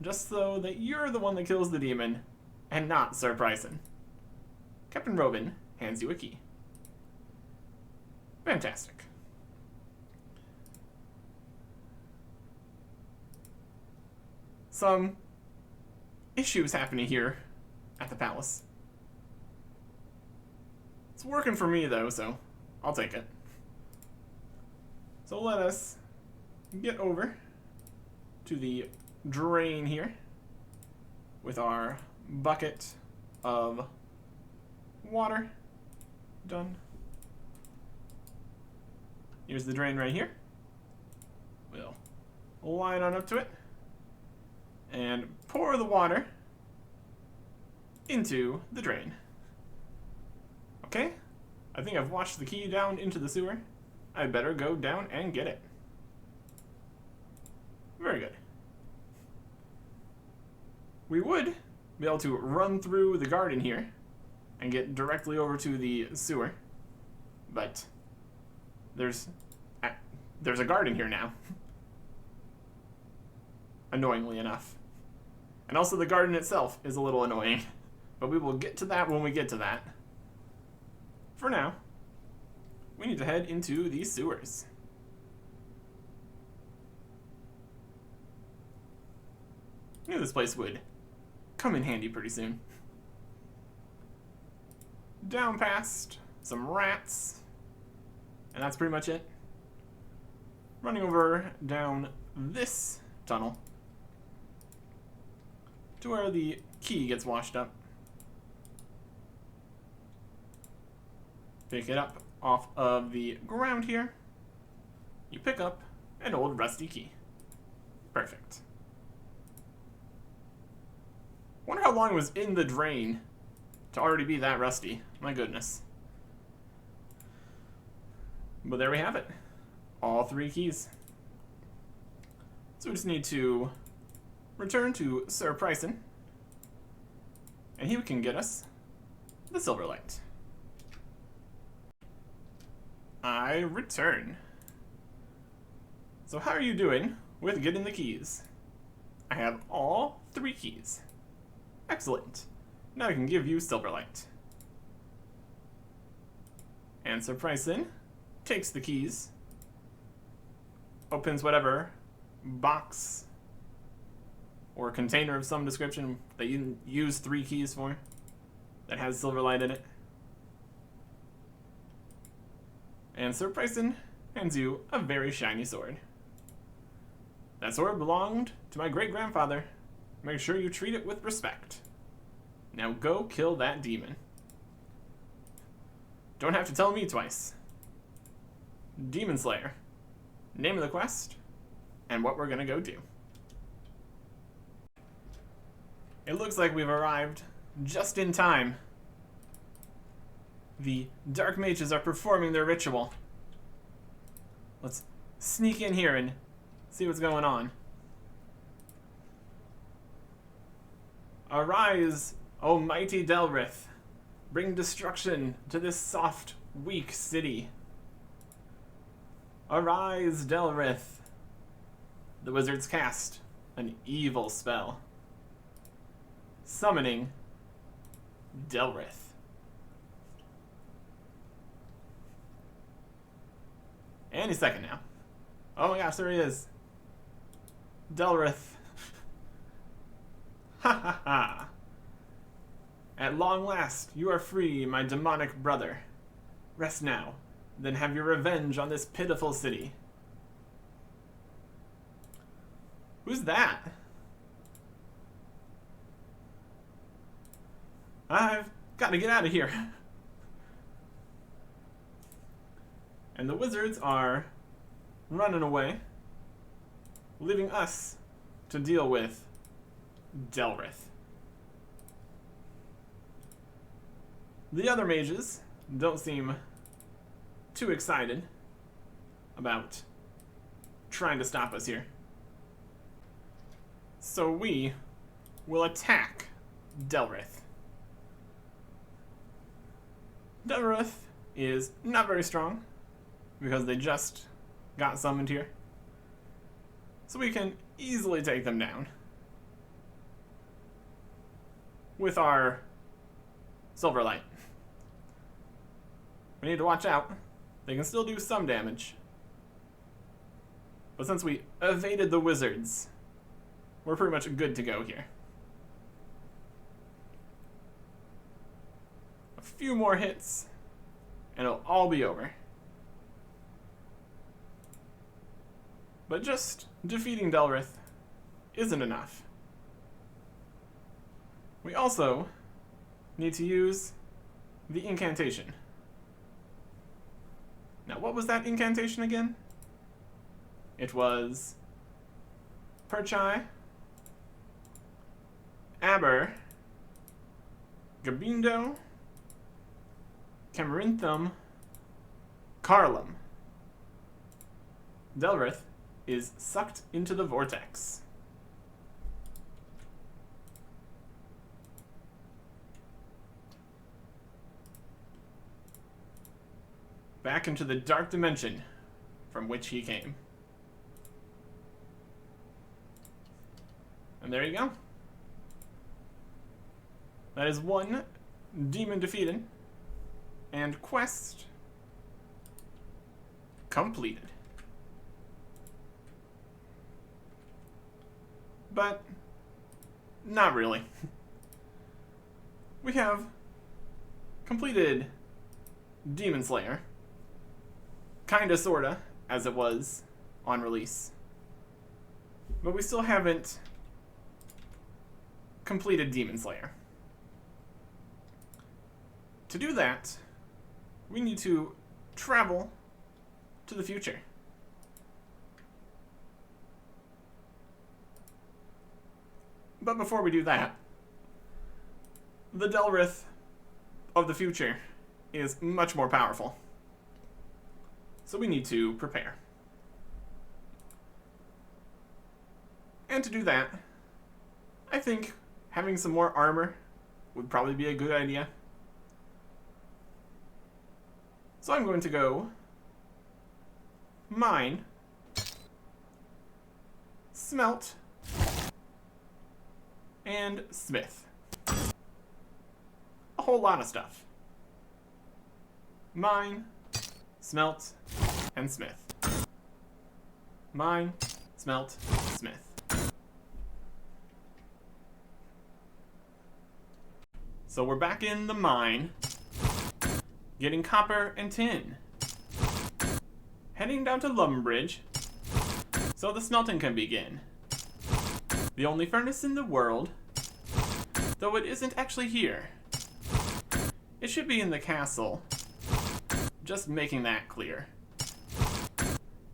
S1: Just so that you're the one that kills the demon, and not Sir Pryson. Captain Robin hands you a key. Fantastic. Some issues happening here at the palace. It's working for me though, so I'll take it. So let us get over to the drain here with our bucket of water. Done. Here's the drain right here. We'll line on up to it and pour the water into the drain. Okay, I think I've washed the key down into the sewer. I better go down and get it. Very good. We would be able to run through the garden here and get directly over to the sewer, but there's a garden here now. Annoyingly enough. And also the garden itself is a little annoying, but we will get to that when we get to that. For now, we need to head into these sewers. I knew this place would come in handy pretty soon. Down past some rats, and that's pretty much it. Running over down this tunnel to where the key gets washed up. Pick it up off of the ground here. You pick up an old rusty key. Perfect. Wonder how long it was in the drain to already be that rusty. My goodness. But there we have it. All 3 keys. So we just need to return to Sir Pryson, and he can get us the Silverlight. I return. So how are you doing with getting the keys? I have all 3 keys. Excellent. Now I can give you Silverlight. And Sir Pryson takes the keys, opens whatever box or container of some description that you use 3 keys for that has Silverlight in it. And Sir Pryson hands you a very shiny sword. That sword belonged to my great-grandfather. Make sure you treat it with respect. Now go kill that demon. Don't have to tell me twice. Demon Slayer. Name of the quest, and what we're gonna go do. It looks like we've arrived just in time. The Dark Mages are performing their ritual. Let's sneak in here and see what's going on. Arise, O mighty Delrith. Bring destruction to this soft, weak city. Arise, Delrith. The wizards cast an evil spell, summoning Delrith. Any second now. Oh my gosh, there he is. Delrith. Ha ha ha. At long last, you are free, my demonic brother. Rest now, then have your revenge on this pitiful city. Who's that? I've got to get out of here. And the wizards are running away, leaving us to deal with Delrith. The other mages don't seem too excited about trying to stop us here. So we will attack Delrith. Delrith is not very strong because they just got summoned here. So we can easily take them down with our Silverlight. We need to watch out. They can still do some damage. But since we evaded the wizards, we're pretty much good to go here. A few more hits, and it'll all be over. But just defeating Delrith isn't enough. We also need to use the incantation. Now, what was that incantation again? It was Perchai, Aber, Gabindo, Camarinthum, Carlum. Delrith is sucked into the vortex. Back into the dark dimension from which he came. And there you go. That is one demon defeated and quest completed. But not really. We have completed Demon Slayer. Kinda, sorta, as it was on release. But we still haven't completed Demon Slayer. To do that, we need to travel to the future. But before we do that, the Delrith of the future is much more powerful. So we need to prepare. And to do that, I think having some more armor would probably be a good idea. So I'm going to go mine, smelt, and smith. A whole lot of stuff. Mine, smelt, and smith. Mine, smelt, smith. So we're back in the mine, getting copper and tin. Heading down to Lumbridge, so the smelting can begin. The only furnace in the world, though it isn't actually here. It should be in the castle, just making that clear.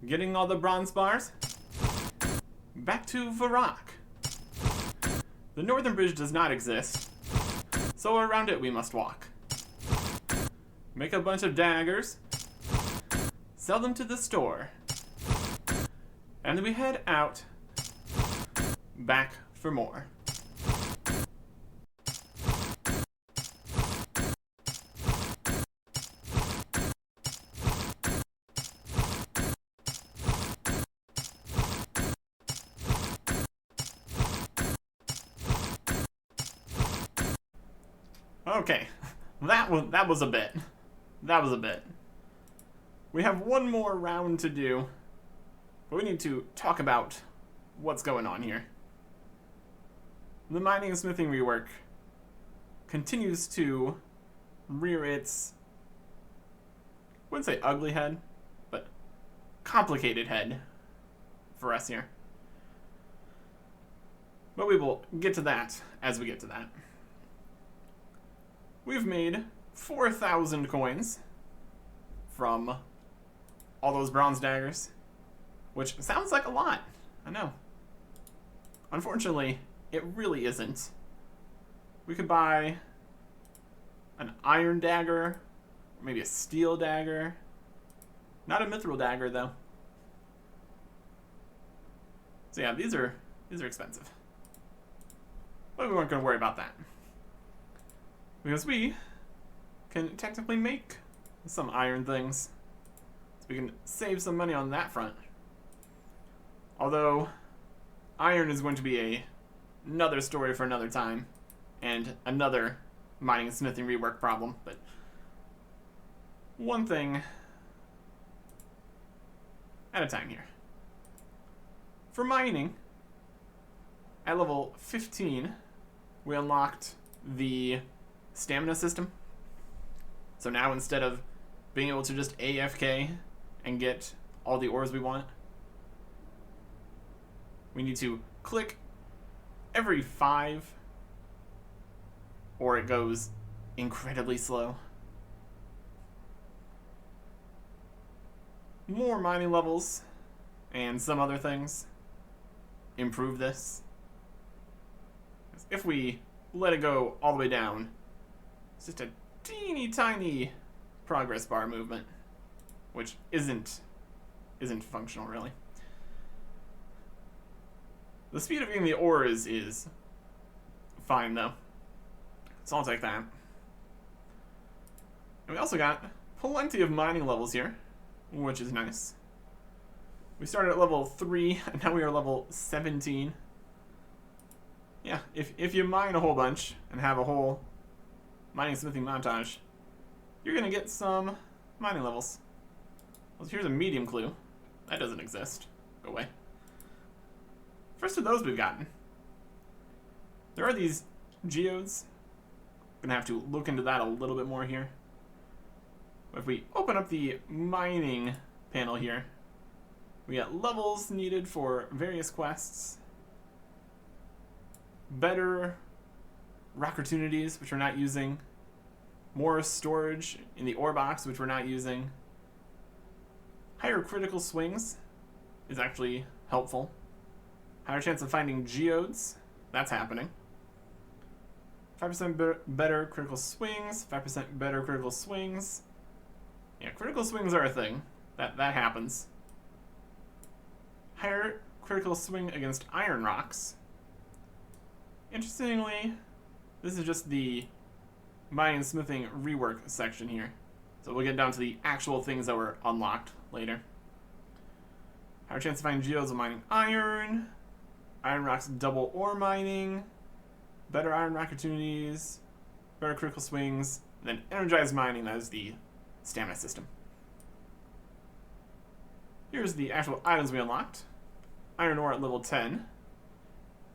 S1: Getting all the bronze bars, back to Varrock. The northern bridge does not exist, so around it we must walk. Make a bunch of daggers, sell them to the store, and then we head out, back for more. Okay, that was a bit. That was a bit. We have one more round to do, but we need to talk about what's going on here. The mining and smithing rework continues to rear its, I wouldn't say ugly head, but complicated head for us here. But we will get to that as we get to that. We've made 4,000 coins from all those bronze daggers, which sounds like a lot, I know. Unfortunately, it really isn't. We could buy an iron dagger, or maybe a steel dagger. Not a mithril dagger, though. So yeah, these are expensive. But we weren't going to worry about that, because we can technically make some iron things. So we can save some money on that front. Although, iron is going to be another story for another time, and another mining and smithing rework problem, but one thing at a time here. For mining, at level 15, we unlocked the stamina system. So now instead of being able to just AFK and get all the ores we want, we need to click every 5 or it goes incredibly slow. More mining levels and some other things improve this. If we let it go all the way down, it's just a teeny tiny progress bar movement, which isn't functional really. The speed of getting the ores is fine though, so I'll take that. And we also got plenty of mining levels here, which is nice. We started at level 3, and now we are level 17. Yeah, if you mine a whole bunch and have a whole mining smithing montage, you're gonna get some mining levels. Well, here's a medium clue. That doesn't exist. Go away. First of those we've gotten. There are these geodes. Gonna have to look into that a little bit more here. But if we open up the mining panel here, we got levels needed for various quests, better rock opportunities, which we're not using, more storage in the ore box, which we're not using, higher critical swings is actually helpful, higher chance of finding geodes, that's happening, 5% better critical swings, 5% better critical swings. Yeah, critical swings are a thing. That happens. Higher critical swing against iron rocks. Interestingly, this is just the mining and smithing rework section here. So we'll get down to the actual things that were unlocked later. Higher chance to find geodes of mining iron. Iron rocks double ore mining. Better iron rock opportunities. Better critical swings. And then energized mining, that is the stamina system. Here's the actual items we unlocked. Iron ore at level 10.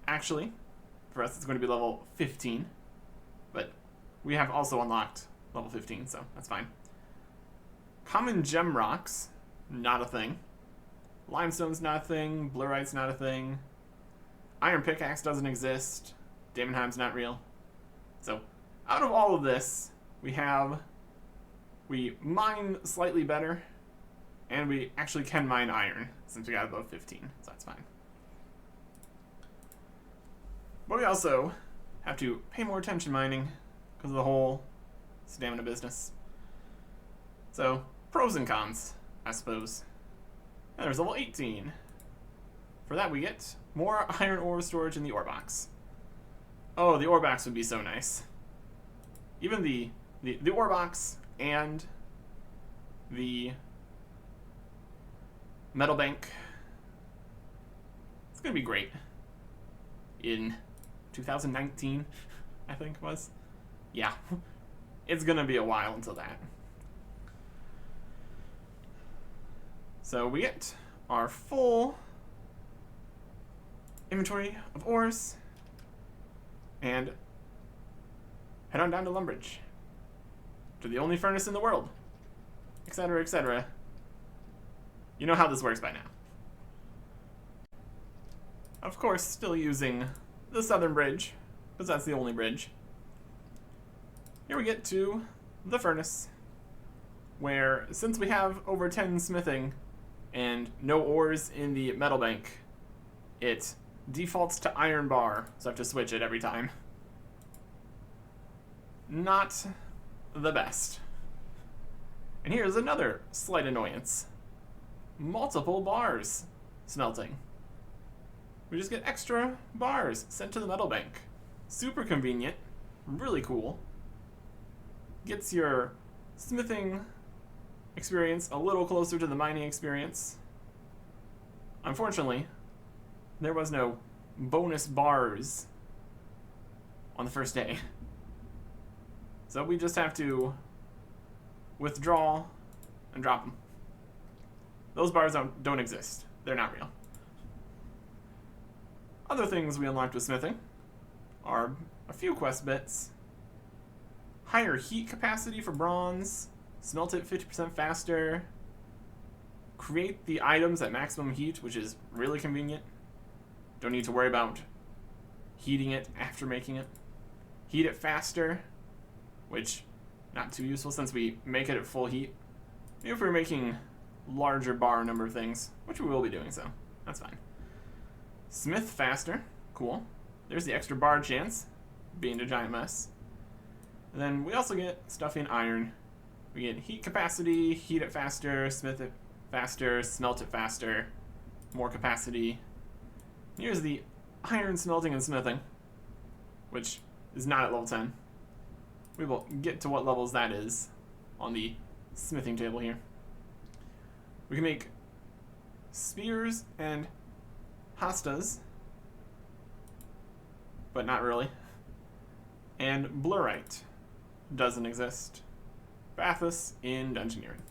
S1: Actually, for us it's going to be level 15. But we have also unlocked level 15, so that's fine. Common gem rocks, not a thing. Limestone's not a thing. Blurite's not a thing. Iron pickaxe doesn't exist. Damonheim's not real. So, out of all of this, we mine slightly better, and we actually can mine iron, since we got above 15, so that's fine. But we also have to pay more attention mining, because of the whole stamina business. So, pros and cons, I suppose. And there's level 18. For that we get more iron ore storage in the ore box. Oh, the ore box would be so nice. Even the ore box and the metal bank. It's gonna be great. In 2019, I think it was. Yeah. It's gonna be a while until that. So we get our full inventory of ores and head on down to Lumbridge, to the only furnace in the world, etc., etc. You know how this works by now. Of course, still using the southern bridge, because that's the only bridge. Here we get to the furnace, where since we have over 10 smithing and no ores in the metal bank, it defaults to iron bar, so I have to switch it every time. Not the best. And here's another slight annoyance. Multiple bars smelting. We just get extra bars sent to the metal bank. Super convenient, really cool. Gets your smithing experience a little closer to the mining experience. Unfortunately, there was no bonus bars on the first day. So we just have to withdraw and drop them. Those bars don't exist. They're not real. Other things we unlocked with smithing are a few quest bits. Higher heat capacity for bronze. Smelt it 50% faster. Create the items at maximum heat, which is really convenient. Don't need to worry about heating it after making it. Heat it faster, which not too useful since we make it at full heat. Maybe if we're making larger bar number of things, which we will be doing, so that's fine. Smith faster, cool. There's the extra bar chance, being a giant mess. And then we also get stuff in iron. We get heat capacity, heat it faster, smith it faster, smelt it faster, more capacity. Here's the iron smelting and smithing, which is not at level 10. We will get to what levels that is on the smithing table here. We can make spears and hostas, but not really. And blurite doesn't exist. Bathos in Dungeoneering.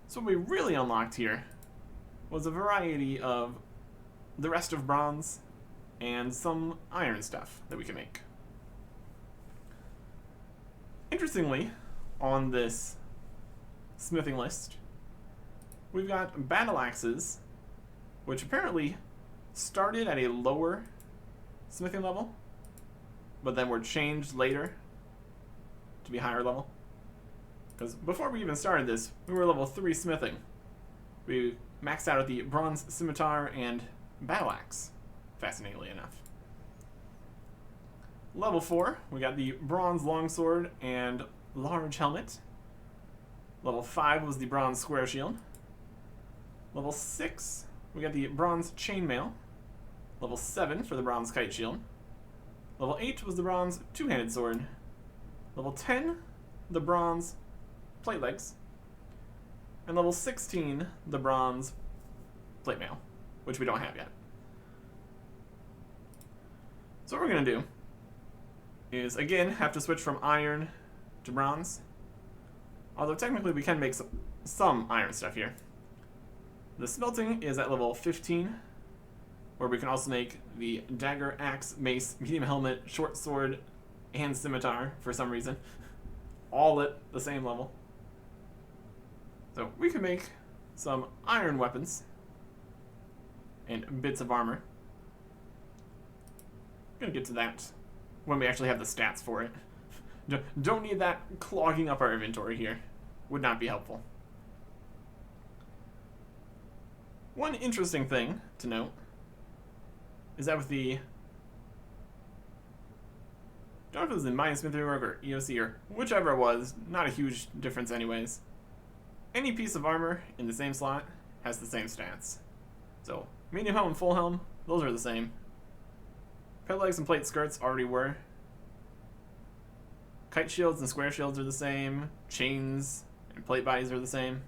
S1: So what we really unlocked here was a variety of the rest of bronze and some iron stuff that we can make. Interestingly, on this smithing list, we've got battle axes, which apparently started at a lower smithing level, but then were changed later to be higher level. Because before we even started this, we were level 3 smithing. We maxed out at the bronze scimitar and battle axe, fascinatingly enough. Level 4, we got the bronze longsword and large helmet. Level 5 was the bronze square shield. Level 6, we got the bronze chainmail. Level 7 for the bronze kite shield. Level 8 was the bronze two-handed sword. Level 10, the bronze plate legs. And level 16, the bronze plate mail, which we don't have yet. So what we're going to do is, again, have to switch from iron to bronze. Although technically we can make some iron stuff here. The smelting is at level 15, where we can also make the dagger, axe, mace, medium helmet, short sword, and scimitar for some reason, all at the same level. So we can make some iron weapons and bits of armor. Gonna get to that when we actually have the stats for it. Don't need that clogging up our inventory here. Would not be helpful. One interesting thing to note is that with the... don't know if it was in Minus Smithing Work or EOC or whichever it was, not a huge difference anyways. Any piece of armor in the same slot has the same stats. So, medium helm and full helm, those are the same. Pet legs and plate skirts already were. Kite shields and square shields are the same. Chains and plate bodies are the same.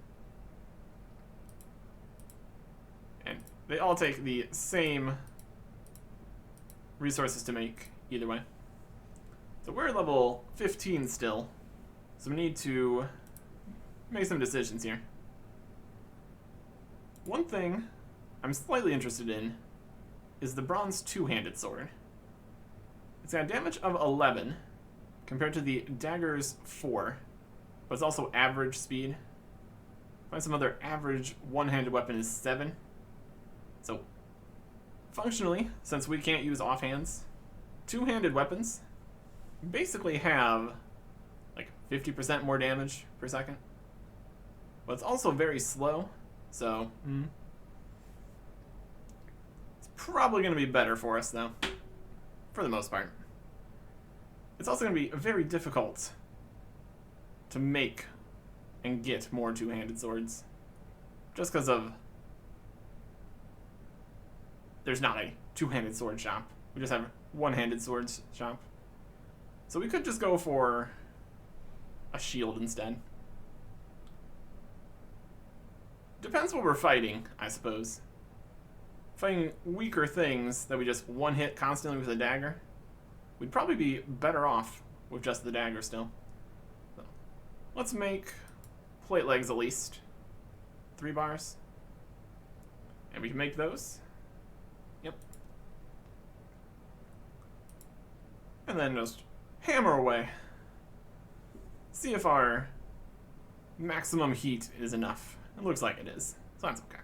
S1: And they all take the same resources to make, either way. So we're at level 15 still, so we need to make some decisions here. One thing I'm slightly interested in is the bronze two-handed sword. It's got a damage of 11 compared to the dagger's 4, but it's also average speed. Find some other average one-handed weapon is 7. So functionally, since we can't use offhands, two-handed weapons basically have like 50% more damage per second. But it's also very slow, so it's probably going to be better for us though, for the most part. It's also going to be very difficult to make and get more two-handed swords, just because of there's not a two-handed sword shop. We just have one-handed swords shop. So we could just go for a shield instead. Depends what we're fighting, I suppose. Fighting weaker things that we just one-hit constantly with a dagger, we'd probably be better off with just the dagger still. So, let's make plate legs at least. 3 bars. And we can make those. Yep. And then just hammer away. See if our maximum heat is enough. It looks like it is, so that's okay.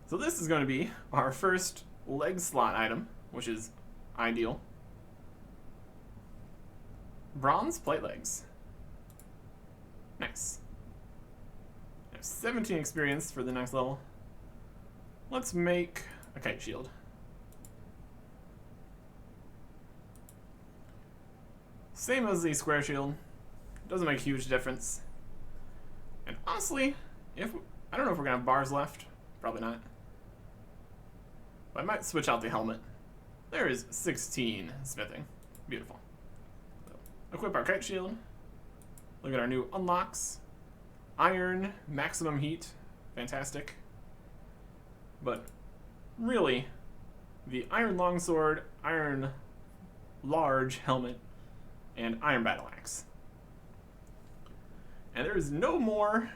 S1: So this is going to be our first leg slot item, which is ideal. Bronze plate legs. Nice. I have 17 experience for the next level. Let's make a kite shield. Same as the square shield. Doesn't make a huge difference. And honestly, I don't know if we're gonna have bars left. Probably not. But I might switch out the helmet. There is 16 smithing. Beautiful. So, equip our kite shield. Look at our new unlocks. Iron, maximum heat. Fantastic. But really, the iron longsword, iron large helmet, and iron battle axe. And there is no more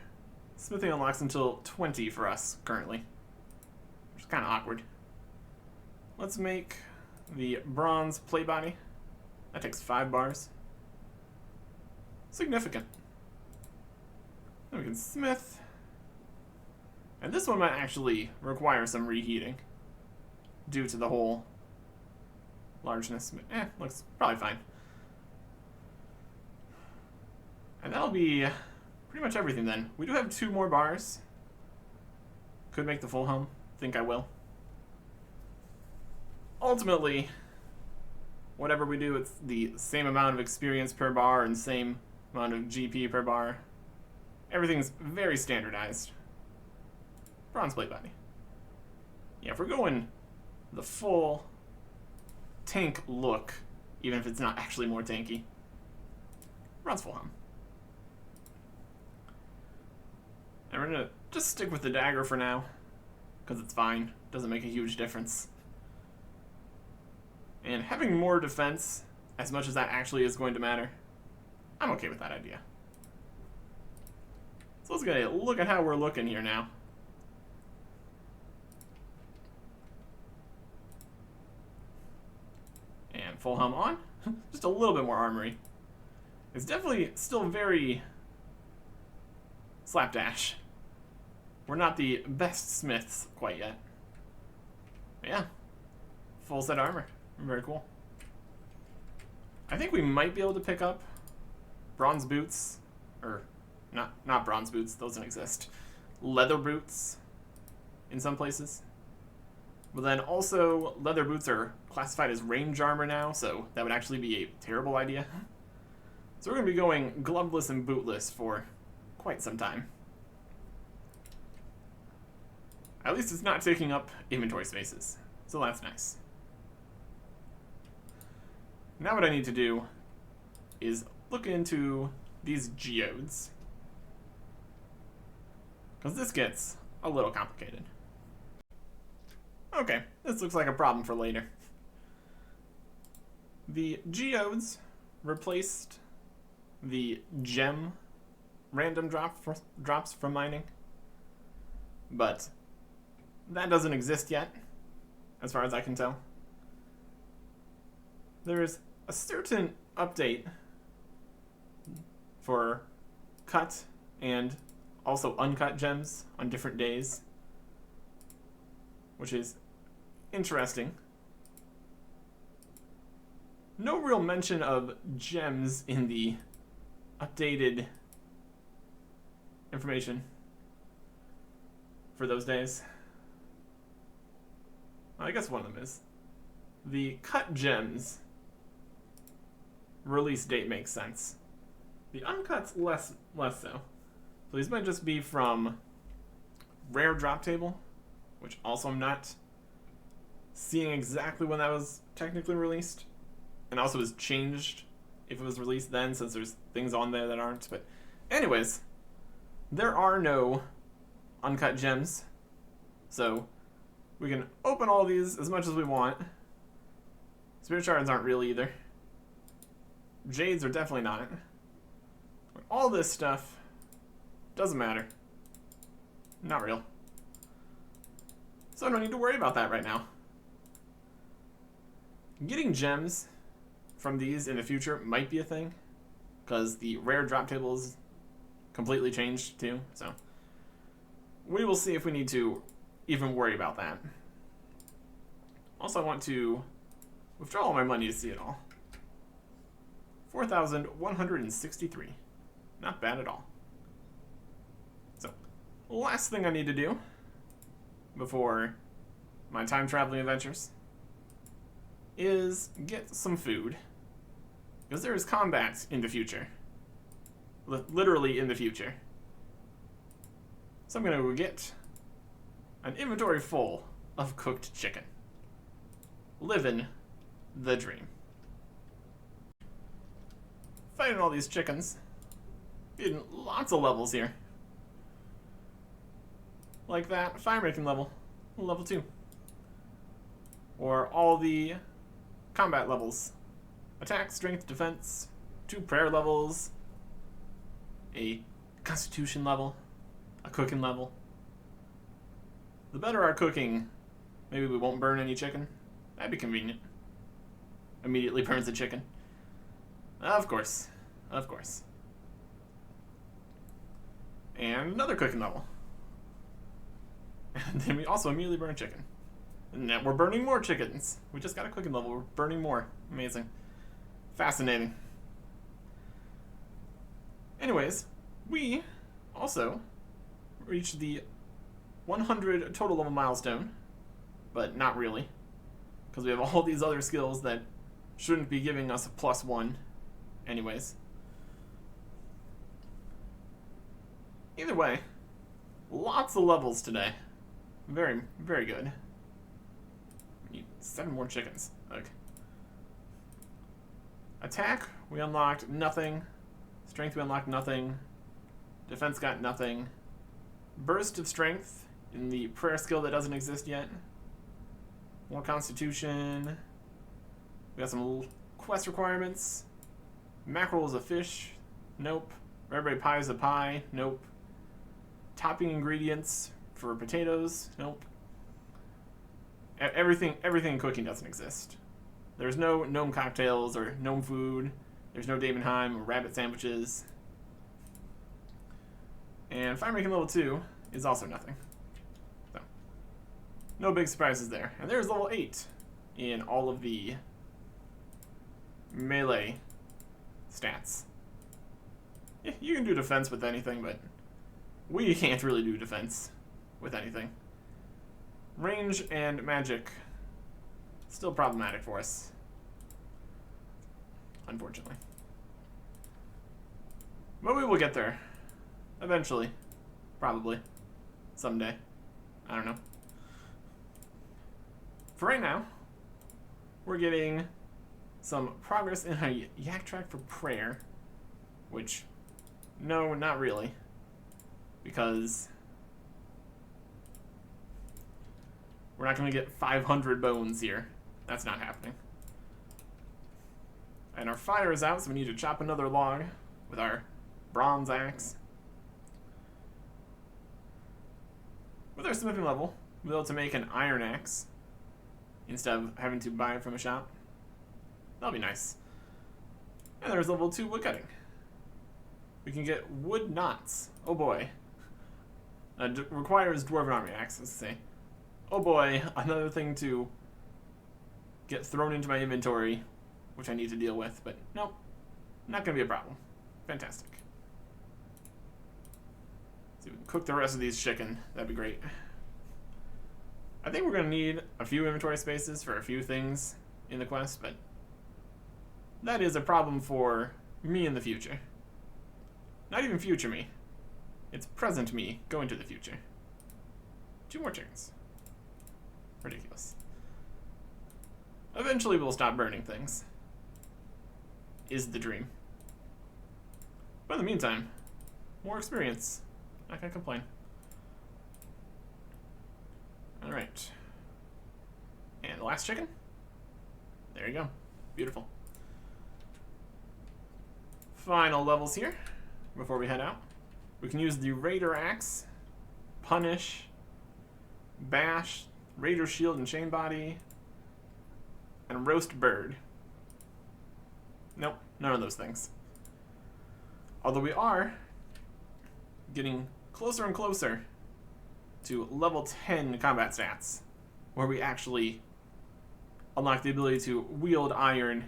S1: smithing unlocks until 20 for us currently, which is kind of awkward. Let's make the bronze plate body. That takes 5 bars. Significant. Then we can smith. And this one might actually require some reheating due to the whole largeness. Looks probably fine. And that'll be pretty much everything then. We do have 2 more bars. Could make the full helm. Think I will. Ultimately, whatever we do, it's the same amount of experience per bar and same amount of GP per bar. Everything's very standardized. Bronze plate body. Yeah, if we're going the full tank look, even if it's not actually more tanky, bronze full helm. And we're gonna just stick with the dagger for now, because it's fine. Doesn't make a huge difference. And having more defense, as much as that actually is going to matter, I'm okay with that idea. So let's go look at how we're looking here now. And full helm on. Just a little bit more armory. It's definitely still very slapdash. We're not the best smiths quite yet. But yeah. Full set armor. Very cool. I think we might be able to pick up bronze boots. Or, not bronze boots. Those don't exist. Leather boots in some places. But then also, leather boots are classified as range armor now, so that would actually be a terrible idea. So we're going to be going gloveless and bootless for quite some time. At least it's not taking up inventory spaces, so that's nice. Now what I need to do is look into these geodes, because this gets a little complicated. Okay, this looks like a problem for later. The geodes replaced the gem random drops from mining, but that doesn't exist yet, as far as I can tell. There is a certain update for cut and also uncut gems on different days, which is interesting. No real mention of gems in the updated information for those days. Well, I guess one of them is. The cut gems release date makes sense. The uncuts less so. So these might just be from rare drop table, which also I'm not seeing exactly when that was technically released, and also was changed if it was released then, since there's things on there that aren't. But anyways, there are no uncut gems, so we can open all these as much as we want. Spirit shards aren't real either. Jades are definitely not. All this stuff doesn't matter. Not real. So I don't need to worry about that right now. Getting gems from these in the future might be a thing, because the rare drop table is completely changed too, so we will see if we need to even worry about that. Also, I want to withdraw all my money to see it all. 4,163. Not bad at all. So, last thing I need to do before my time traveling adventures is get some food, because there is combat in the future. Literally in the future. So I'm going to go get an inventory full of cooked chicken. Living the dream. Fighting all these chickens. Getting lots of levels here. Like that fire making level. Level 2. Or all the combat levels. Attack, strength, defense, 2 prayer levels, a constitution level, a cooking level. The better our cooking, maybe we won't burn any chicken. That'd be convenient. Immediately burns the chicken. Of course. Of course. And another cooking level. And then we also immediately burn chicken. And now we're burning more chickens. We just got a cooking level. We're burning more. Amazing. Fascinating. Anyways, we also reached the 100 total level milestone, but not really, because we have all these other skills that shouldn't be giving us a +1 anyways. Either way, lots of levels today. Very, very good. We need 7 more chickens. Okay. Attack, we unlocked nothing. Strength, we unlocked nothing. Defense got nothing. Burst of strength in the prayer skill that doesn't exist yet. More constitution. We got some quest requirements. Mackerel is a fish. Nope. Raspberry pie is a pie. Nope. topping ingredients for potatoes. Nope. Everything in cooking doesn't exist. There's no gnome cocktails or gnome food. There's no Davenheim or rabbit sandwiches. And fire making level 2 is also nothing. So, no big surprises there. And there's level 8 in all of the melee stats. Yeah, you can do defense with anything, but we can't really do defense with anything. Range and magic, still problematic for us, unfortunately. But we will get there. Eventually. Probably. Someday. I don't know. For right now, we're getting some progress in a yak track for prayer, which, no, not really, because we're not going to get 500 bones here. That's not happening. And our fire is out, so we need to chop another log with our bronze axe. With our smithing level, we'll be able to make an iron axe instead of having to buy it from a shop. That'll be nice. And there's level 2 woodcutting. We can get wood knots. Oh boy. Requires dwarven army axe, let's say. Oh boy, another thing to get thrown into my inventory, which I need to deal with, but nope, not gonna be a problem. Fantastic. So we can cook the rest of these chicken, that'd be great. I think we're gonna need a few inventory spaces for a few things in the quest, but that is a problem for me in the future. Not even future me. It's present me going to the future. 2 more chickens. Ridiculous. Eventually we'll stop burning things. Is the dream. But in the meantime, more experience. Not gonna complain. Alright. And the last chicken. There you go. Beautiful. Final levels here before we head out. We can use the Raider Axe, Punish, Bash, Raider Shield and Chain Body, and Roast Bird. Nope, none of those things. Although we are getting closer and closer to level 10 combat stats, where we actually unlock the ability to wield iron,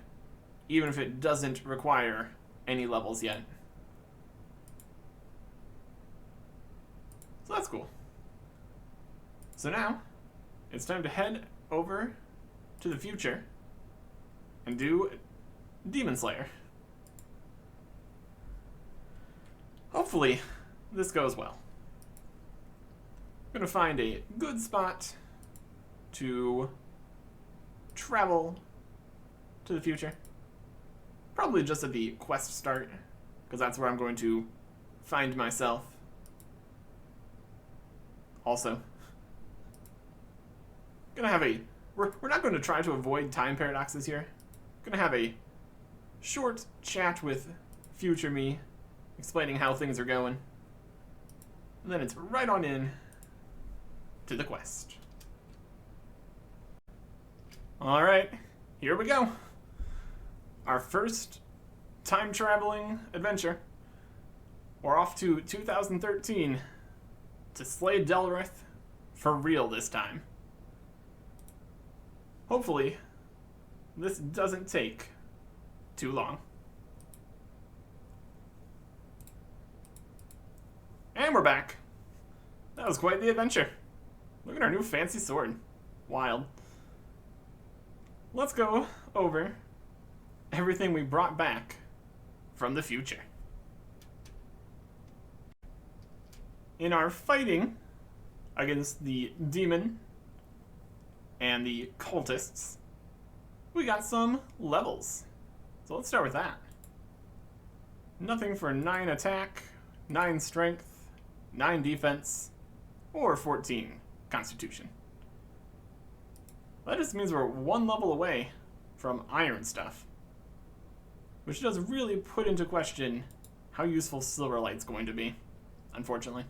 S1: even if it doesn't require any levels yet. So that's cool. So now, it's time to head over to the future and do Demon Slayer. Hopefully, this goes well. I'm gonna find a good spot to travel to the future. Probably just at the quest start, because that's where I'm going to find myself. Also, gonna have a we're not going to try to avoid time paradoxes here. Gonna have a short chat with future me, explaining how things are going, and then it's right on in to the quest. All right, here we go. Our first time traveling adventure. We're off to 2013 to slay Delrith for real this time. Hopefully, this doesn't take too long. And we're back. That was quite the adventure. Look at our new fancy sword. Wild. Let's go over everything we brought back from the future. In our fighting against the demon and the cultists, we got some levels. So let's start with that. Nothing for 9 attack, 9 strength, 9 defense, or 14 constitution. That just means we're 1 level away from iron stuff, which does really put into question how useful Silverlight's going to be, unfortunately.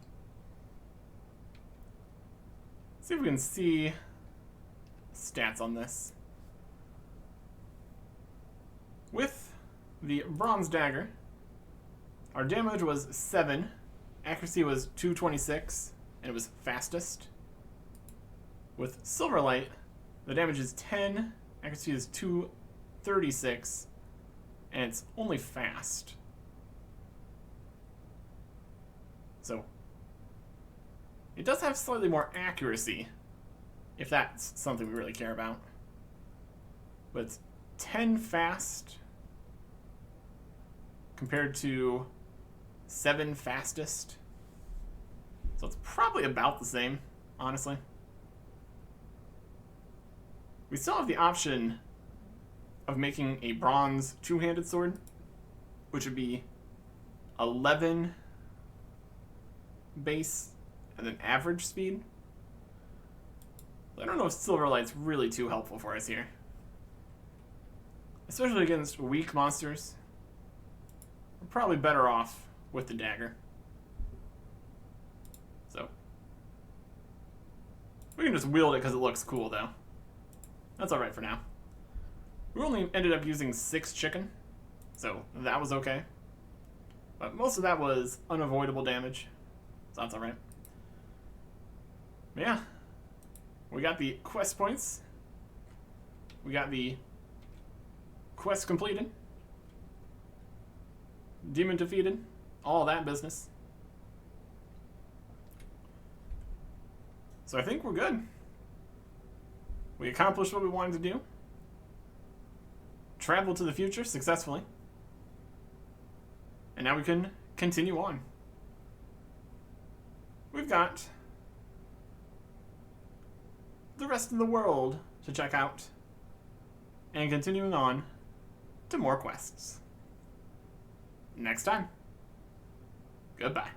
S1: see if we can see stats on this. With the bronze dagger, our damage was 7, accuracy was 226, and it was fastest. With Silverlight, the damage is 10, accuracy is 236, and it's only fast. So, it does have slightly more accuracy, if that's something we really care about. But it's 10 fast compared to 7 fastest. So it's probably about the same, honestly. We still have the option of making a bronze two-handed sword, which would be 11 base and then average speed. I don't know if Silverlight's really too helpful for us here, especially against weak monsters. We're probably better off with the dagger. So we can just wield it because it looks cool, though. That's alright for now. We only ended up using 6 chicken, so that was okay. But most of that was unavoidable damage, so that's alright. But yeah, we got the quest points. We got the quest completed. Demon defeated. All that business. So I think we're good. We accomplished what we wanted to do. Traveled to the future successfully. And now we can continue on. We've got the rest of the world to check out. And continuing on to more quests. Next time. Goodbye.